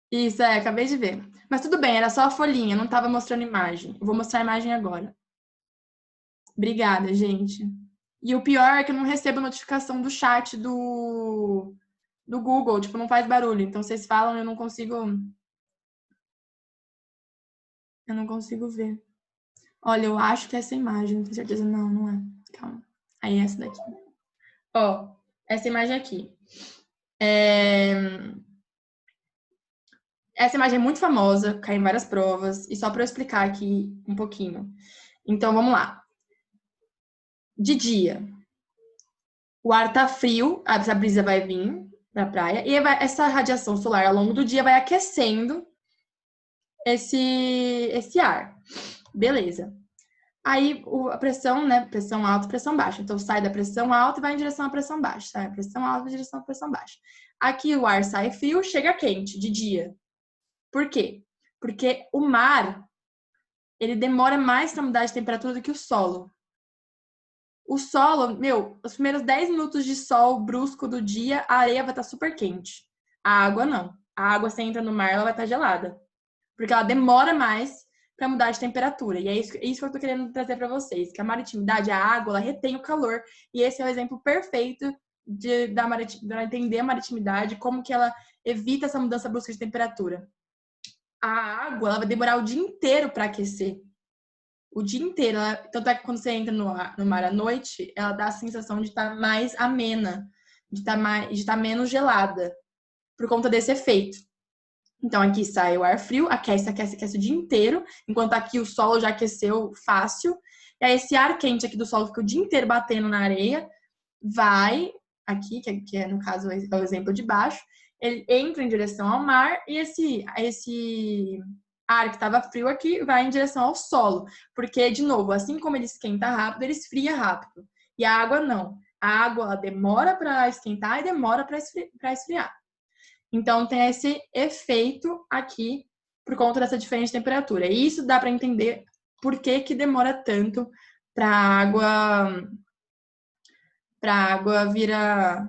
Isso, acabei de ver. Mas tudo bem, era só a folhinha, não estava mostrando imagem. Eu vou mostrar a imagem agora. Obrigada, gente. E o pior é que eu não recebo notificação do chat do Google, tipo, não faz barulho. Então, vocês falam, eu não consigo ver. Olha, eu acho que é essa imagem, não tenho certeza. Não, não é. Calma. Aí, essa daqui. Ó, essa imagem aqui. Essa imagem é muito famosa, cai em várias provas. E só para eu explicar aqui um pouquinho. Então, vamos lá. De dia, o ar tá frio, essa brisa vai vir pra praia, e essa radiação solar ao longo do dia vai aquecendo esse ar. Beleza. Aí a pressão, né? Pressão alta e pressão baixa. Então sai da pressão alta e vai em direção à pressão baixa. Sai da pressão alta em direção à pressão baixa. Aqui o ar sai frio, chega quente de dia. Por quê? Porque o mar, ele demora mais para mudar de temperatura do que o solo. O solo, os primeiros 10 minutos de sol brusco do dia, a areia vai estar super quente. A água não. A água, você entra no mar, ela vai estar gelada. Porque ela demora mais para mudar de temperatura. E é isso que eu tô querendo trazer para vocês. Que a maritimidade, a água, ela retém o calor. E esse é o exemplo perfeito de entender a maritimidade, como que ela evita essa mudança brusca de temperatura. A água, ela vai demorar o dia inteiro para aquecer. O dia inteiro. Tanto é que quando você entra no mar à noite, ela dá a sensação de estar mais amena, de estar menos gelada, por conta desse efeito. Então, aqui sai o ar frio, aquece o dia inteiro, enquanto aqui o solo já aqueceu fácil. E aí, esse ar quente aqui do solo fica o dia inteiro batendo na areia, vai aqui, que é no caso é o exemplo de baixo, ele entra em direção ao mar e esse ar que estava frio aqui vai em direção ao solo. Porque, de novo, assim como ele esquenta rápido, ele esfria rápido. E a água não. A água ela demora para esquentar e demora para esfriar. Então, tem esse efeito aqui por conta dessa diferença de temperatura. E isso dá para entender por que demora tanto para a água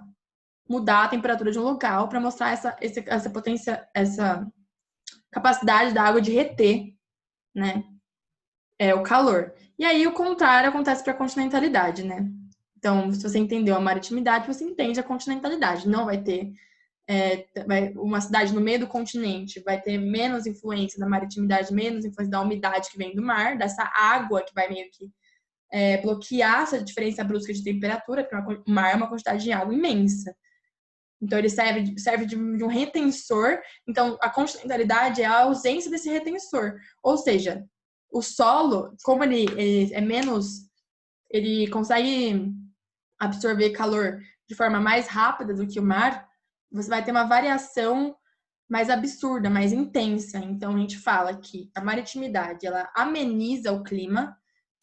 mudar a temperatura de um local, para mostrar essa potência, essa capacidade da água de reter, né? O calor. E aí, o contrário acontece para a continentalidade, né? Então, se você entendeu a maritimidade, você entende a continentalidade. Não vai ter uma cidade no meio do continente vai ter menos influência da maritimidade, menos influência da umidade que vem do mar, dessa água que vai meio que bloquear essa diferença brusca de temperatura, porque o mar é uma quantidade de água imensa. Então, ele serve de um retensor. Então, a continentalidade é a ausência desse retensor. Ou seja, o solo, como ele é menos... Ele consegue absorver calor de forma mais rápida do que o mar, você vai ter uma variação mais absurda, mais intensa. Então, a gente fala que a maritimidade, ela ameniza o clima.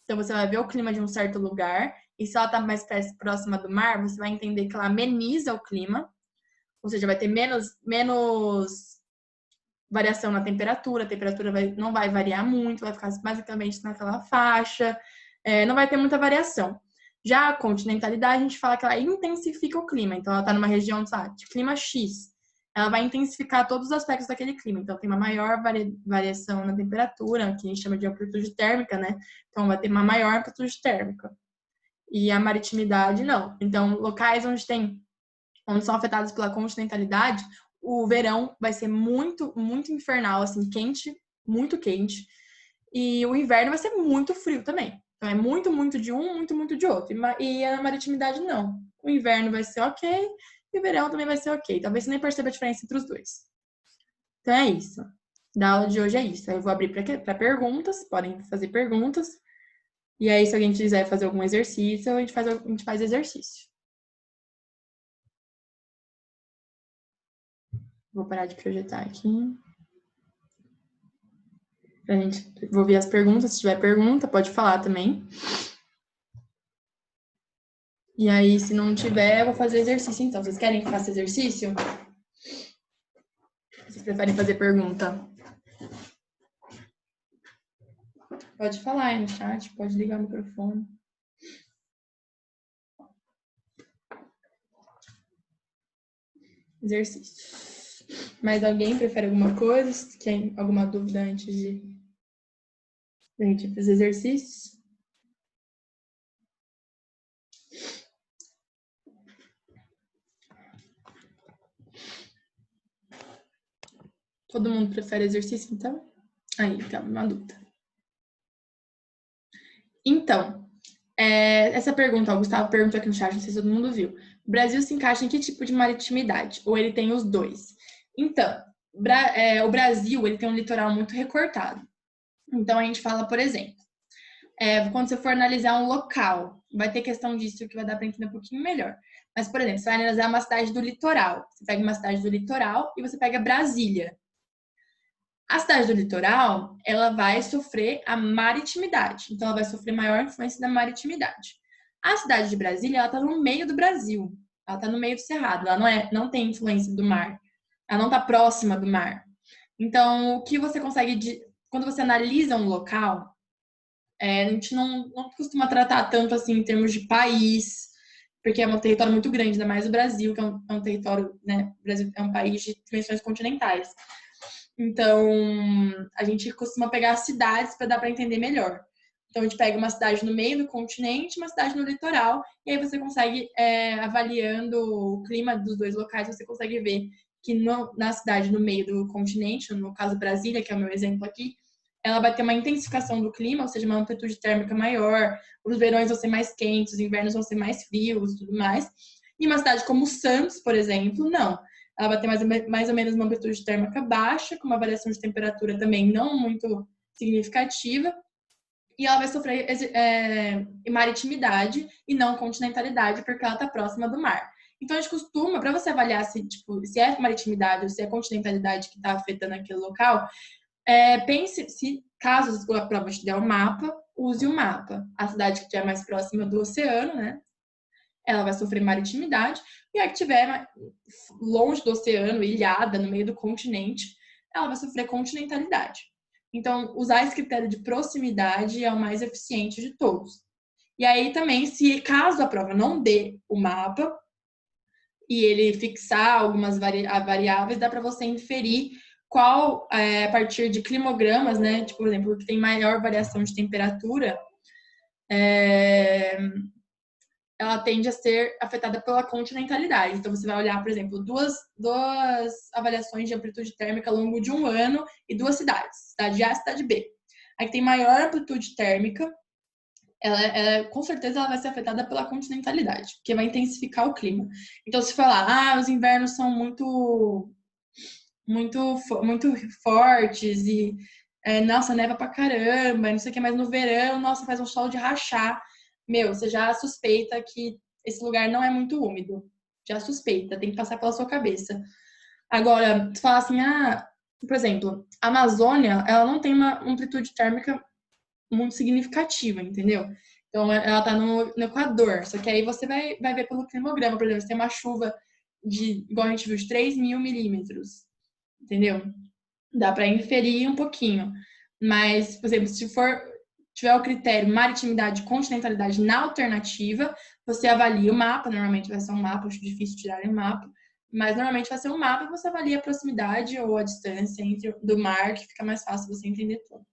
Então, você vai ver o clima de um certo lugar. E se ela está mais próxima do mar, você vai entender que ela ameniza o clima. Ou seja, vai ter menos variação na temperatura. A temperatura não vai variar muito, vai ficar basicamente naquela faixa. Não vai ter muita variação. Já a continentalidade, a gente fala que ela intensifica o clima. Então, ela está numa região, de clima X. Ela vai intensificar todos os aspectos daquele clima. Então, tem uma maior variação na temperatura, que a gente chama de amplitude térmica, né? Então, vai ter uma maior amplitude térmica. E a maritimidade, não. Então, locais onde são afetados pela continentalidade, o verão vai ser muito, muito infernal, assim, quente, muito quente. E o inverno vai ser muito frio também. Então, é muito, muito de um, muito, muito de outro. E a maritimidade, não. O inverno vai ser ok, e o verão também vai ser ok. Talvez você nem perceba a diferença entre os dois. Então, é isso. Da aula de hoje é isso. Eu vou abrir para perguntas, podem fazer perguntas. E aí, se alguém quiser fazer algum exercício, a gente faz exercício. Vou parar de projetar aqui. Vou ver as perguntas. Se tiver pergunta, pode falar também. E aí, se não tiver, eu vou fazer exercício, então. Vocês querem que faça exercício? Vocês preferem fazer pergunta? Pode falar aí no chat, pode ligar o microfone. Exercício. Mais alguém prefere alguma coisa? Tem alguma dúvida antes de a gente fazer exercícios? Todo mundo prefere exercício, então? Aí, tá, uma dúvida. Então, essa pergunta, o Gustavo perguntou aqui no chat, não sei se todo mundo viu. O Brasil se encaixa em que tipo de maritimidade? Ou ele tem os dois? Então, o Brasil, ele tem um litoral muito recortado. Então, a gente fala, por exemplo, quando você for analisar um local, vai ter questão disso que vai dar para entender um pouquinho melhor. Mas, por exemplo, você vai analisar uma cidade do litoral. Você pega uma cidade do litoral e você pega Brasília. A cidade do litoral, ela vai sofrer a maritimidade. Então, ela vai sofrer maior influência da maritimidade. A cidade de Brasília, ela está no meio do Brasil. Ela está no meio do cerrado. Ela não tem influência do mar. Ela não está próxima do mar. Então, o que você consegue... Quando você analisa um local, a gente não costuma tratar tanto assim em termos de país, porque é um território muito grande, ainda mais o Brasil, que é um território, né? O Brasil é um país de dimensões continentais. Então, a gente costuma pegar as cidades para dar para entender melhor. Então, a gente pega uma cidade no meio do continente, uma cidade no litoral, e aí você consegue, avaliando o clima dos dois locais, você consegue ver que na cidade no meio do continente, no caso Brasília, que é o meu exemplo aqui, ela vai ter uma intensificação do clima, ou seja, uma amplitude térmica maior, os verões vão ser mais quentes, os invernos vão ser mais frios e tudo mais. E uma cidade como Santos, por exemplo, não. Ela vai ter mais ou menos uma amplitude térmica baixa, com uma variação de temperatura também não muito significativa, e ela vai sofrer maritimidade e não continentalidade, porque ela está próxima do mar. Então, a gente costuma, para você avaliar se é maritimidade ou se é continentalidade que está afetando aquele local, pense, caso a prova te der um mapa, use o mapa. A cidade que estiver mais próxima do oceano, né? Ela vai sofrer maritimidade. E a que estiver longe do oceano, ilhada, no meio do continente, ela vai sofrer continentalidade. Então, usar esse critério de proximidade é o mais eficiente de todos. E aí também, se caso a prova não dê o mapa e ele fixar algumas variáveis, dá para você inferir qual, a partir de climogramas, né? Tipo, por exemplo, que tem maior variação de temperatura, ela tende a ser afetada pela continentalidade. Então, você vai olhar, por exemplo, duas avaliações de amplitude térmica ao longo de um ano e duas cidades, cidade A e cidade B. A que tem maior amplitude térmica, com certeza ela vai ser afetada pela continentalidade, porque vai intensificar o clima. Então, se falar, os invernos são muito fortes e, nossa, neva pra caramba, não sei o que, mas no verão, nossa, faz um sol de rachar. Meu, você já suspeita que esse lugar não é muito úmido. Já suspeita, tem que passar pela sua cabeça. Agora, tu fala assim, por exemplo, a Amazônia, ela não tem uma amplitude térmica muito significativa, entendeu? Então, ela tá no Equador. Só que aí você vai ver pelo climograma, por exemplo, você tem uma chuva igual a gente viu, de 3.000 milímetros, entendeu? Dá para inferir um pouquinho. Mas, por exemplo, se tiver o critério maritimidade e continentalidade na alternativa, você avalia o mapa, normalmente vai ser um mapa, acho difícil tirar um mapa, mas normalmente vai ser um mapa e você avalia a proximidade ou a distância do mar, que fica mais fácil você entender tudo.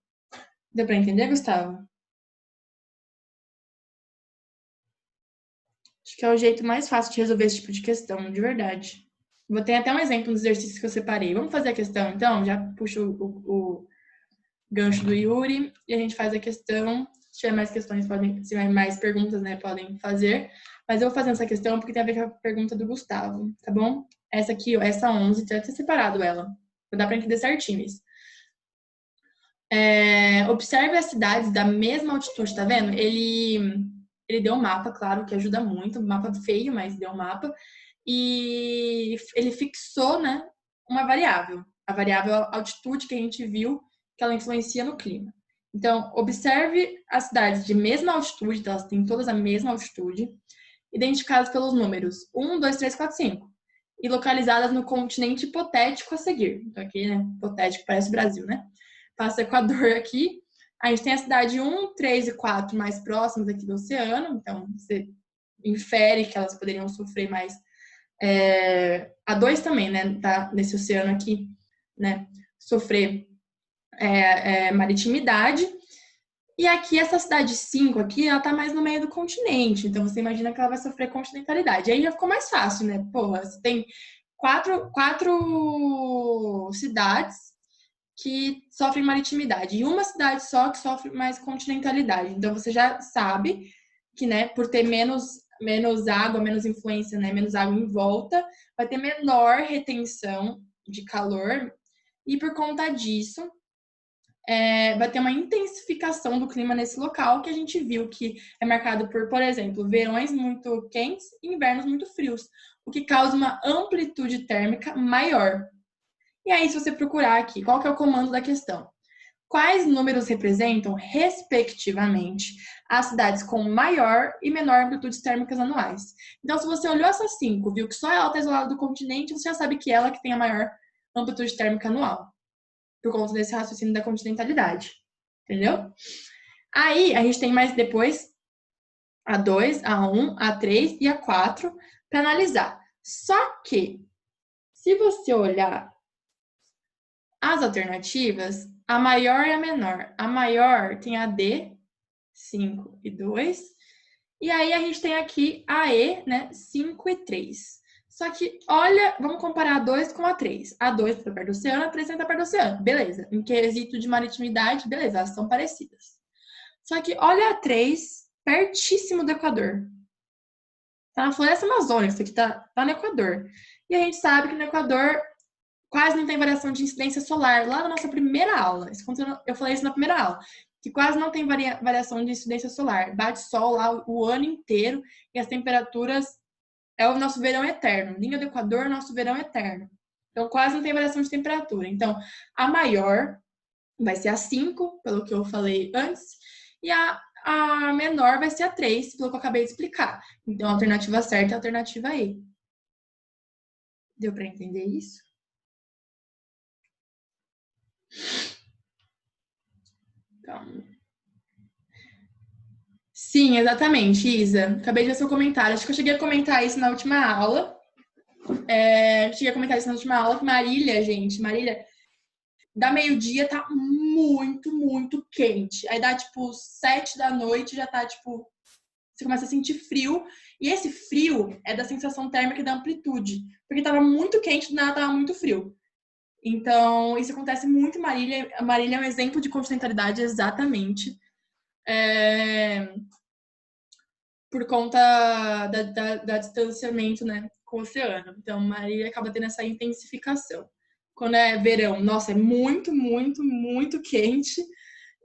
Deu para entender, Gustavo? Acho que é o jeito mais fácil de resolver esse tipo de questão, de verdade. Vou ter até um exemplo dos exercícios que eu separei. Vamos fazer a questão, então? Já puxo o gancho do Yuri e a gente faz a questão. Se tiver mais questões, se tiver mais perguntas, né, podem fazer. Mas eu vou fazendo essa questão porque tem a ver com a pergunta do Gustavo, tá bom? Essa aqui, essa 11, já ter separado ela. Vou dar para entender certinho isso. Observe as cidades da mesma altitude, tá vendo? Ele deu um mapa, claro, que ajuda muito. Um mapa feio, mas deu um mapa. E ele fixou, né, uma variável. A variável altitude que a gente viu que ela influencia no clima. Então, observe as cidades de mesma altitude, elas têm todas a mesma altitude, identificadas pelos números 1, 2, 3, 4, 5, e localizadas no continente hipotético a seguir. Então, aqui, né, hipotético, parece o Brasil, né? Passa o Equador aqui. A gente tem a cidade 1, 3 e 4 mais próximas aqui do oceano, então você infere que elas poderiam sofrer mais. A 2 também, né, tá nesse oceano aqui, né, sofrer maritimidade. E aqui, essa cidade 5 aqui, ela tá mais no meio do continente. Então, você imagina que ela vai sofrer continentalidade. Aí já ficou mais fácil, né? Porra, você tem quatro cidades que sofrem maritimidade. E uma cidade só que sofre mais continentalidade. Então, você já sabe que, né, por ter menos água, menos influência, né, menos água em volta, vai ter menor retenção de calor. E por conta disso, vai ter uma intensificação do clima nesse local, que a gente viu que é marcado por exemplo, verões muito quentes e invernos muito frios, o que causa uma amplitude térmica maior. E aí, se você procurar aqui, qual que é o comando da questão? Quais números representam, respectivamente, as cidades com maior e menor amplitudes térmicas anuais? Então, se você olhou essas 5, viu que só ela está isolada do continente, você já sabe que ela que tem a maior amplitude térmica anual, por conta desse raciocínio da continentalidade. Entendeu? Aí, a gente tem mais depois a 2, a 1, a 3 e a 4 para analisar. Só que, se você olhar as alternativas, a maior e a menor. A maior tem a D, 5 e 2. E aí a gente tem aqui a E, né, 5 e 3. Só que, olha, vamos comparar a 2 com a 3. A 2 está perto do oceano, a 3 está perto do oceano. Beleza. Em quesito de maritimidade, beleza, elas são parecidas. Só que olha a 3, pertíssimo do Equador. Tá na floresta amazônica, isso aqui tá no Equador. E a gente sabe que no Equador quase não tem variação de incidência solar. Lá na nossa primeira aula, eu falei isso na primeira aula, que quase não tem variação de incidência solar. Bate sol lá o ano inteiro e as temperaturas é o nosso verão eterno. Linha do Equador, nosso verão eterno. Então, quase não tem variação de temperatura. Então, a maior vai ser a 5, pelo que eu falei antes, e a menor vai ser a 3, pelo que eu acabei de explicar. Então, a alternativa certa é a alternativa E. Deu para entender isso? Calma. Sim, exatamente, Isa. Acabei de ver seu comentário. Acho que eu cheguei a comentar isso na última aula. Que Marília, gente, dá meio-dia, tá muito, muito quente. Aí dá, tipo, 7 da noite, já tá, tipo, você começa a sentir frio. E esse frio é da sensação térmica e da amplitude. Porque tava muito quente, do nada tava muito frio. Então, isso acontece muito em Marília. A Marília é um exemplo de continentalidade, exatamente. Por conta da distanciamento, né, com o oceano. Então, Marília acaba tendo essa intensificação. Quando é verão, nossa, é muito, muito, muito quente.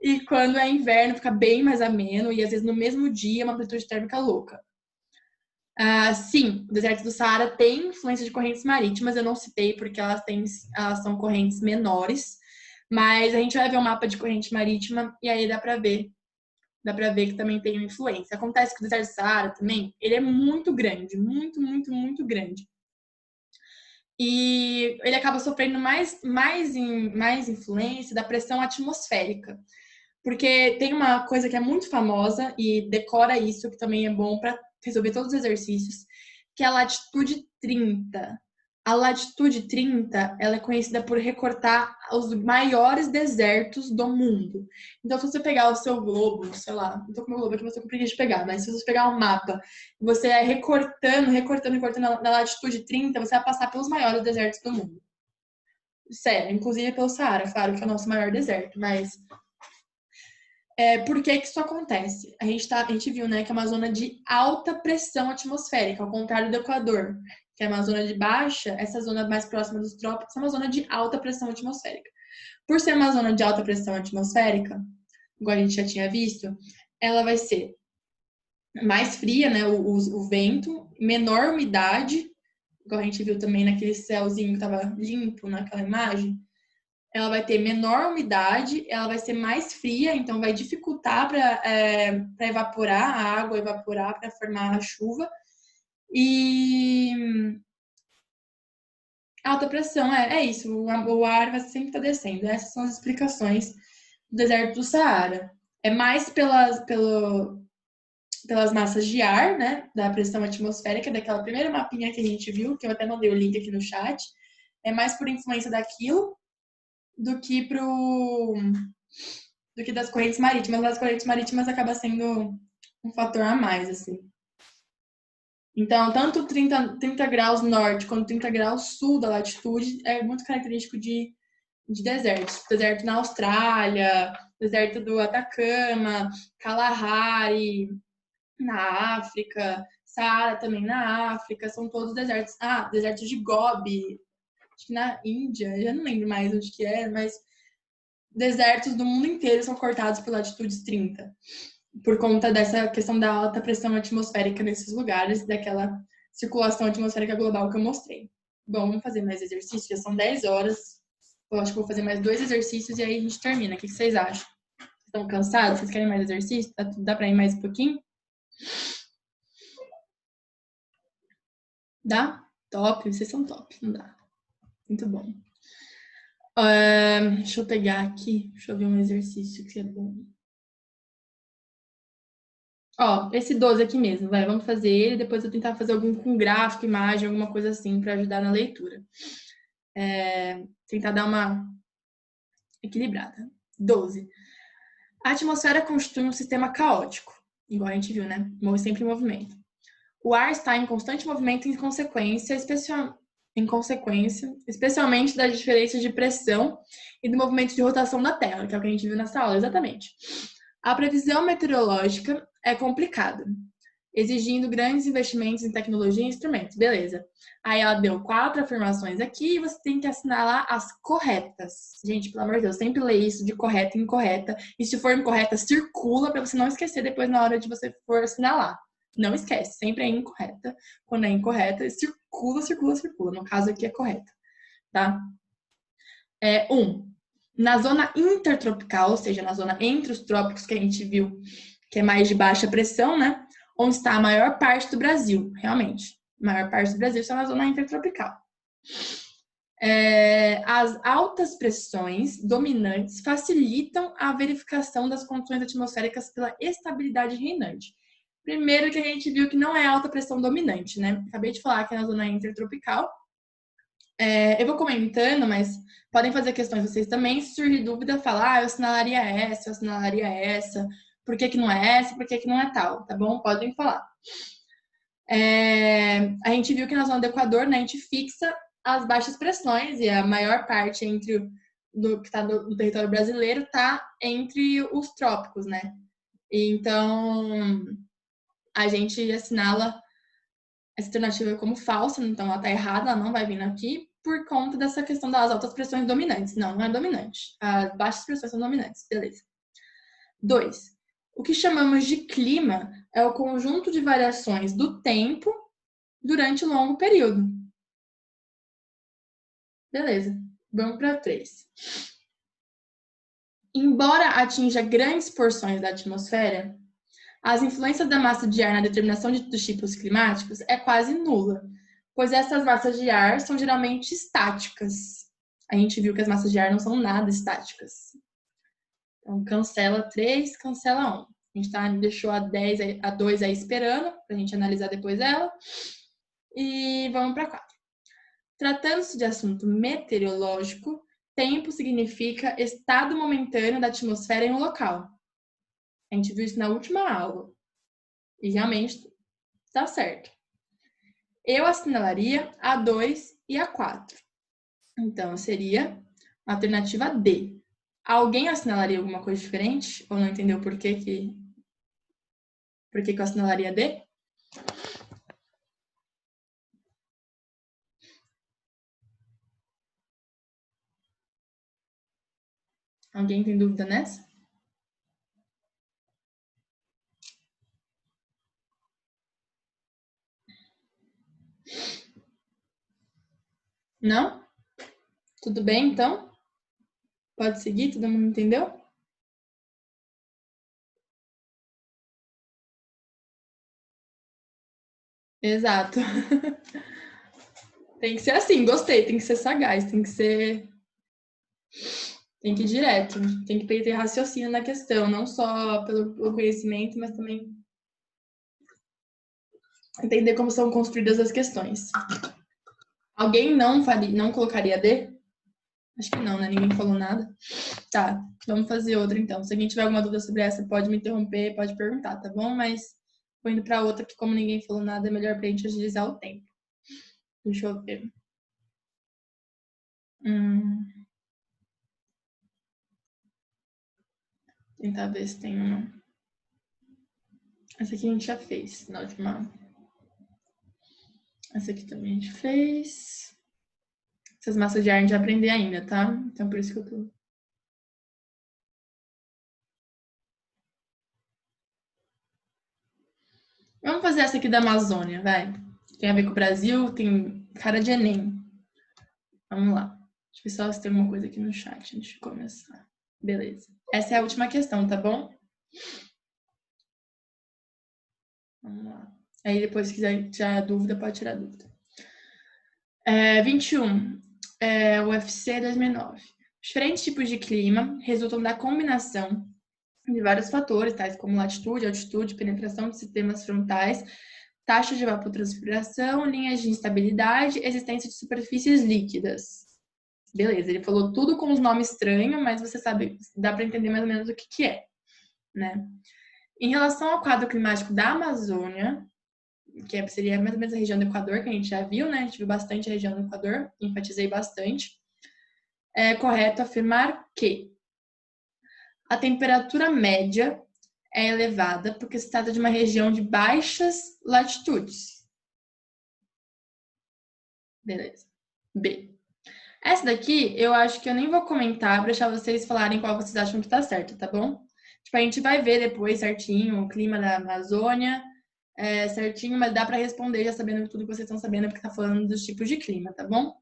E quando é inverno, fica bem mais ameno. E às vezes no mesmo dia, uma amplitude térmica louca. Sim, o deserto do Saara tem influência de correntes marítimas. Eu não citei porque elas são correntes menores. Mas a gente vai ver um mapa de corrente marítima e aí dá para ver que também tem uma influência. Acontece que o deserto do Saara também, ele é muito grande, muito, muito, muito grande. E ele acaba sofrendo mais influência da pressão atmosférica. Porque tem uma coisa que é muito famosa, e decora isso, que também é bom para resolver todos os exercícios, que é a latitude 30. A latitude 30, ela é conhecida por recortar os maiores desertos do mundo. Então, se você pegar o seu globo, sei lá, não tô com o meu globo aqui, você com preguiça de pegar, mas se você pegar um mapa, você é recortando na latitude 30, você vai passar pelos maiores desertos do mundo. Sério, inclusive pelo Saara, claro que é o nosso maior deserto, mas por que isso acontece? A gente viu, né, que é uma zona de alta pressão atmosférica, ao contrário do Equador, que é uma zona de baixa, essa zona mais próxima dos trópicos é uma zona de alta pressão atmosférica. Por ser uma zona de alta pressão atmosférica, igual a gente já tinha visto, ela vai ser mais fria, né, o vento, menor umidade, igual a gente viu também naquele céuzinho que estava limpo naquela imagem. Ela vai ter menor umidade, ela vai ser mais fria, então vai dificultar para evaporar a água, evaporar para formar a chuva. E alta pressão, é isso, o ar vai sempre estar descendo. Essas são as explicações do deserto do Saara. É mais pelas massas de ar, né, da pressão atmosférica, daquela primeira mapinha que a gente viu, que eu até mandei o link aqui no chat. É mais por influência daquilo do que das correntes marítimas. Mas as correntes marítimas acaba sendo um fator a mais, assim. Então, tanto 30 graus norte quanto 30 graus sul da latitude é muito característico de desertos. Deserto na Austrália, deserto do Atacama, Kalahari na África, Saara também na África, são todos desertos. Deserto de Gobi, acho que na Índia, eu já não lembro mais onde que é, mas desertos do mundo inteiro são cortados por latitudes 30, por conta dessa questão da alta pressão atmosférica nesses lugares, daquela circulação atmosférica global que eu mostrei. Bom, vamos fazer mais exercícios, já são 10 horas. Eu acho que vou fazer mais 2 exercícios e aí a gente termina. O que vocês acham? Estão cansados? Vocês querem mais exercício? Dá pra ir mais um pouquinho? Dá? Top, vocês são top, não dá. Muito bom. Deixa eu pegar aqui, deixa eu ver um exercício que é bom. Ó, esse 12 aqui mesmo, vai, vamos fazer ele, depois eu tentar fazer algum com gráfico, imagem, alguma coisa assim, para ajudar na leitura. Tentar dar uma equilibrada. 12. A atmosfera constitui um sistema caótico, igual a gente viu, né? Sempre em movimento. O ar está em constante movimento em consequência, especialmente das diferenças de pressão e do movimento de rotação da Terra, que é o que a gente viu nessa aula, exatamente. A previsão meteorológica é complicada, exigindo grandes investimentos em tecnologia e instrumentos. Beleza. Aí ela deu 4 afirmações aqui e você tem que assinalar as corretas. Gente, pelo amor de Deus, sempre lê isso de correta e incorreta. E se for incorreta, circula para você não esquecer depois na hora de você for assinalar. Não esquece, sempre é incorreta. Quando é incorreta, circula. No caso aqui é correta, tá? 1. Na zona intertropical, ou seja, na zona entre os trópicos que a gente viu, que é mais de baixa pressão, né? Onde está a maior parte do Brasil, realmente. A maior parte do Brasil está na zona intertropical. As altas pressões dominantes facilitam a verificação das condições atmosféricas pela estabilidade reinante. Primeiro que a gente viu que não é alta pressão dominante, né? Acabei de falar que é na zona intertropical. Eu vou comentando, mas podem fazer questões vocês também. Se surgir dúvida, falar, eu assinalaria essa, por que não é essa, por que não é tal, tá bom? Podem falar. A gente viu que na zona do Equador, né, a gente fixa as baixas pressões e a maior parte que está no território brasileiro está entre os trópicos, né? Então, a gente assinala essa alternativa como falsa, então ela está errada, ela não vai vir aqui por conta dessa questão das altas pressões dominantes. Não é dominante. As baixas pressões são dominantes, beleza. 2. O que chamamos de clima é o conjunto de variações do tempo durante um longo período. Beleza, vamos para 3. Embora atinja grandes porções da atmosfera, as influências da massa de ar na determinação dos tipos climáticos é quase nula, pois essas massas de ar são geralmente estáticas. A gente viu que as massas de ar não são nada estáticas. Então, cancela 3, cancela 1. A gente deixou a 2 aí esperando, para a gente analisar depois ela. E vamos para 4. Tratando-se de assunto meteorológico, tempo significa estado momentâneo da atmosfera em um local. A gente viu isso na última aula. E realmente tá certo. Eu assinalaria a 2 e a 4. Então, seria a alternativa D. Alguém assinalaria alguma coisa diferente? Ou não entendeu por que eu assinalaria D? Alguém tem dúvida nessa? Não? Tudo bem, então? Pode seguir? Todo mundo entendeu? Exato. Tem que ser assim, gostei. Tem que ser sagaz, tem que ir direto. Tem que ter raciocínio na questão, não só pelo conhecimento, mas também entender como são construídas as questões. Alguém não colocaria D? Acho que não, né? Ninguém falou nada. Tá, vamos fazer outra então. Se alguém tiver alguma dúvida sobre essa, pode me interromper, pode perguntar, tá bom? Mas vou indo para outra que, como ninguém falou nada, é melhor pra gente agilizar o tempo. Deixa eu ver. Tentar ver se tem uma. Essa aqui a gente já fez na última. Essa aqui também a gente fez. Essas massas de ar a gente vai aprender ainda, tá? Então por isso que eu tô Vamos fazer essa aqui da Amazônia, vai. Tem a ver com o Brasil, tem cara de Enem. Vamos lá. Deixa eu ver só se tem alguma coisa aqui no chat antes de começar. Beleza. Essa é a última questão, tá bom? Vamos lá. Aí depois, se quiser tirar dúvida, pode tirar dúvida. 21. UFC 2009. Diferentes tipos de clima resultam da combinação de vários fatores, tais como latitude, altitude, penetração de sistemas frontais, taxa de evapotranspiração, linhas de instabilidade, existência de superfícies líquidas. Beleza, ele falou tudo com os nomes estranhos, mas você sabe, dá para entender mais ou menos o que é, né? Em relação ao quadro climático da Amazônia, que seria mais ou menos a região do Equador, que a gente já viu, né? A gente viu bastante a região do Equador, enfatizei bastante. É correto afirmar que a temperatura média é elevada porque se trata de uma região de baixas latitudes. Beleza. B. Essa daqui, eu acho que eu nem vou comentar para deixar vocês falarem qual vocês acham que tá certo, tá bom? Tipo, a gente vai ver depois certinho o clima da Amazônia, certinho, mas dá para responder já sabendo tudo que vocês estão sabendo, porque tá falando dos tipos de clima, tá bom?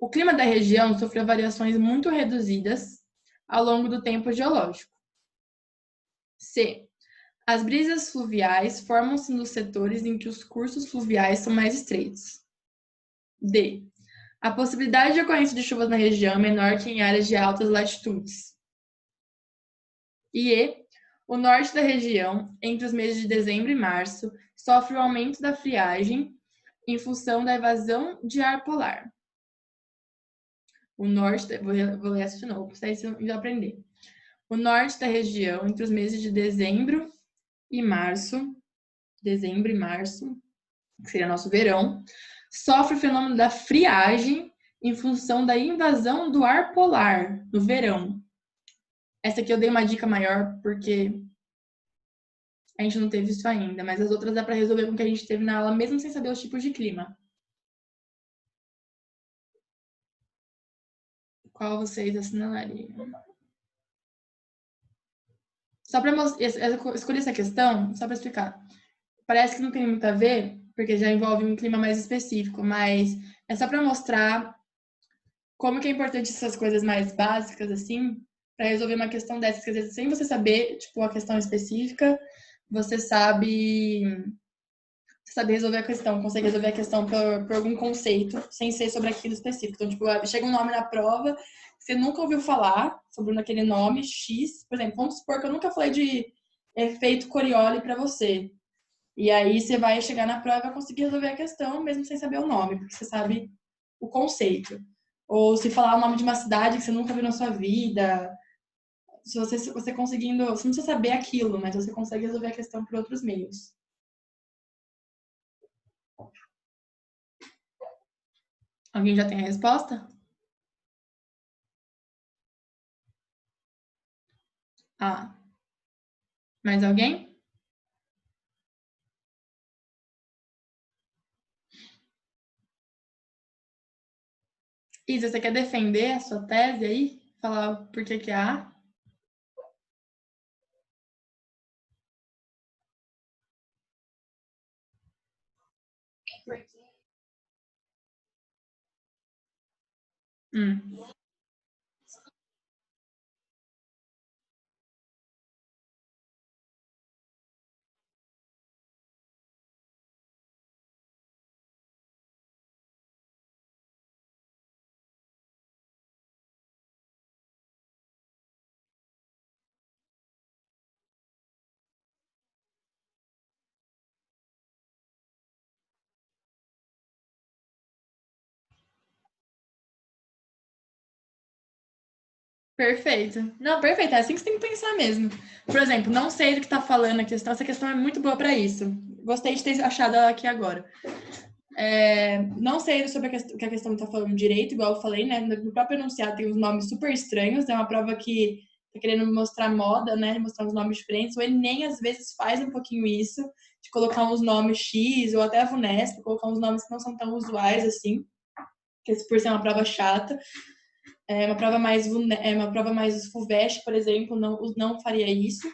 O clima da região sofreu variações muito reduzidas ao longo do tempo geológico. C. As brisas fluviais formam-se nos setores em que os cursos fluviais são mais estreitos. D. A possibilidade de ocorrência de chuvas na região é menor que em áreas de altas latitudes. E. O norte da região, entre os meses de dezembro e março, sofre o aumento da friagem em função da evasão de ar polar. O norte, vou ler essa de novo, para vocês já aprender. O norte da região, entre os meses de dezembro e março, que seria nosso verão, sofre o fenômeno da friagem em função da invasão do ar polar no verão. Essa aqui eu dei uma dica maior porque a gente não teve isso ainda, mas as outras dá para resolver com o que a gente teve na aula, mesmo sem saber os tipos de clima. Qual vocês assinalariam? Só para escolher essa questão, só para explicar. Parece que não tem muito a ver, porque já envolve um clima mais específico, mas é só para mostrar como que é importante essas coisas mais básicas, assim, para resolver uma questão dessas, que às vezes sem você saber, tipo, a questão específica, você sabe resolver a questão, consegue resolver a questão por algum conceito, sem ser sobre aquilo específico. Então, tipo, chega um nome na prova, você nunca ouviu falar sobre aquele nome, X, por exemplo, vamos supor que eu nunca falei de efeito Coriolis para você. E aí você vai chegar na prova e vai conseguir resolver a questão, mesmo sem saber o nome, porque você sabe o conceito. Ou se falar o nome de uma cidade que você nunca viu na sua vida, se você conseguindo, você não precisa saber aquilo, mas você consegue resolver a questão por outros meios. Alguém já tem a resposta? Ah. Mais alguém? Isa, você quer defender a sua tese aí? Falar por que é A? Perfeito. Não, perfeito. É assim que você tem que pensar mesmo. Por exemplo, não sei do que está falando a questão. Essa questão é muito boa para isso. Gostei de ter achado ela aqui agora. Não sei sobre o que a questão está falando direito, igual eu falei, né? No próprio enunciado tem uns nomes super estranhos. É uma prova que tá querendo mostrar moda, né? Mostrar uns nomes diferentes. O Enem, às vezes, faz um pouquinho isso, de colocar uns nomes X, ou até a VUNESP, colocar uns nomes que não são tão usuais assim, que por ser uma prova chata. Uma prova mais FUVEST, por exemplo, não faria isso.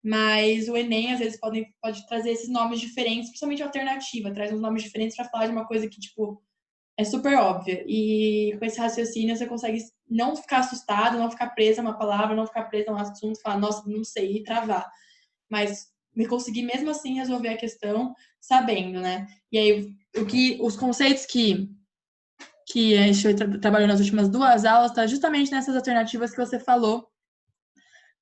Mas o Enem, às vezes, pode trazer esses nomes diferentes, principalmente a alternativa, traz uns nomes diferentes para falar de uma coisa que, tipo, é super óbvia. E com esse raciocínio, você consegue não ficar assustado, não ficar presa a uma palavra, não ficar presa a um assunto, falar, nossa, não sei, e travar. Mas me conseguir, mesmo assim, resolver a questão sabendo, né? E aí, os conceitos que a gente trabalhou nas últimas 2 aulas tá justamente nessas alternativas que você falou,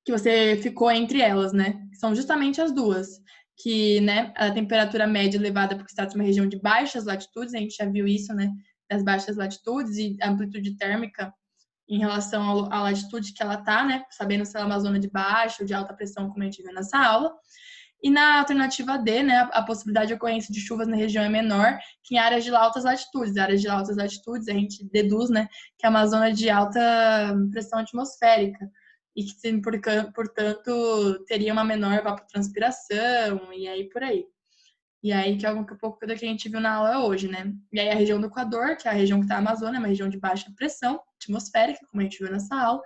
que você ficou entre elas, né? São justamente as duas. Que, né, a temperatura média elevada porque está em uma região de baixas latitudes, a gente já viu isso, né? Das baixas latitudes e a amplitude térmica em relação à latitude que ela tá, né? Sabendo se ela é uma zona de baixa ou de alta pressão, como a gente viu nessa aula. E na alternativa D, né, a possibilidade de ocorrência de chuvas na região é menor que em áreas de altas latitudes. Áreas de altas latitudes, a gente deduz, né, que é uma zona de alta pressão atmosférica e que, portanto, teria uma menor evapotranspiração e aí por aí. E aí, que é um pouco do que a gente viu na aula hoje, né? E aí, a região do Equador, que é a região que está a Amazônia, é uma região de baixa pressão atmosférica, como a gente viu nessa aula,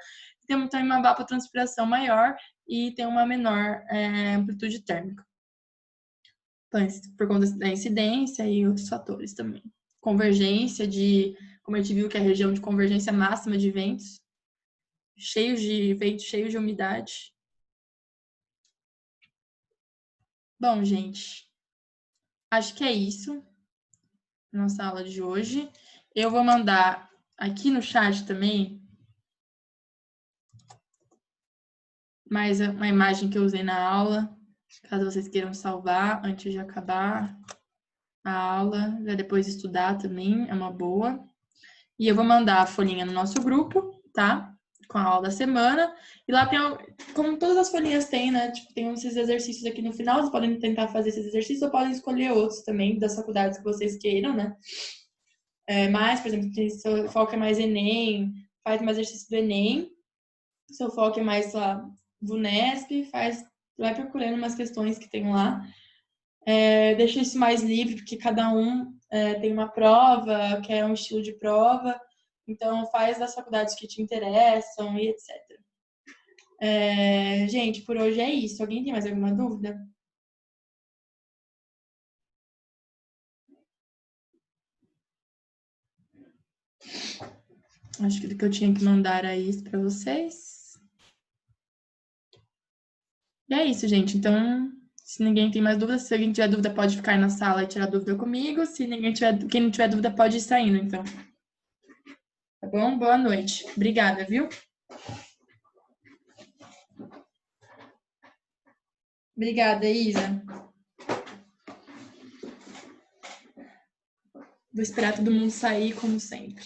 tem também uma evapotranspiração maior e tem uma menor amplitude térmica. Então, por conta da incidência e outros fatores também. Convergência como a gente viu que é a região de convergência máxima de ventos, cheios de umidade. Bom, gente, acho que é isso. Nossa aula de hoje. Eu vou mandar aqui no chat também mais uma imagem que eu usei na aula, caso vocês queiram salvar antes de acabar a aula, já depois estudar também, é uma boa. E eu vou mandar a folhinha no nosso grupo, tá? Com a aula da semana. E lá tem, como todas as folhinhas têm, né? Tipo, tem esses exercícios aqui no final, vocês podem tentar fazer esses exercícios ou podem escolher outros também, das faculdades que vocês queiram, né? Mas, por exemplo, se seu foco é mais Enem, faz mais exercício do Enem. Se seu foco é mais, sei lá, VUNESP, vai procurando umas questões que tem lá. Deixa isso mais livre, porque cada um tem uma prova, quer um estilo de prova. Então, faz das faculdades que te interessam e etc. Gente, por hoje é isso. Alguém tem mais alguma dúvida? Acho que eu tinha que mandar é isso para vocês. E é isso, gente. Então, se ninguém tem mais dúvidas, se alguém tiver dúvida, pode ficar aí na sala e tirar dúvida comigo. Se quem não tiver dúvida, pode ir saindo, então. Tá bom? Boa noite. Obrigada, viu? Obrigada, Isa. Vou esperar todo mundo sair, como sempre.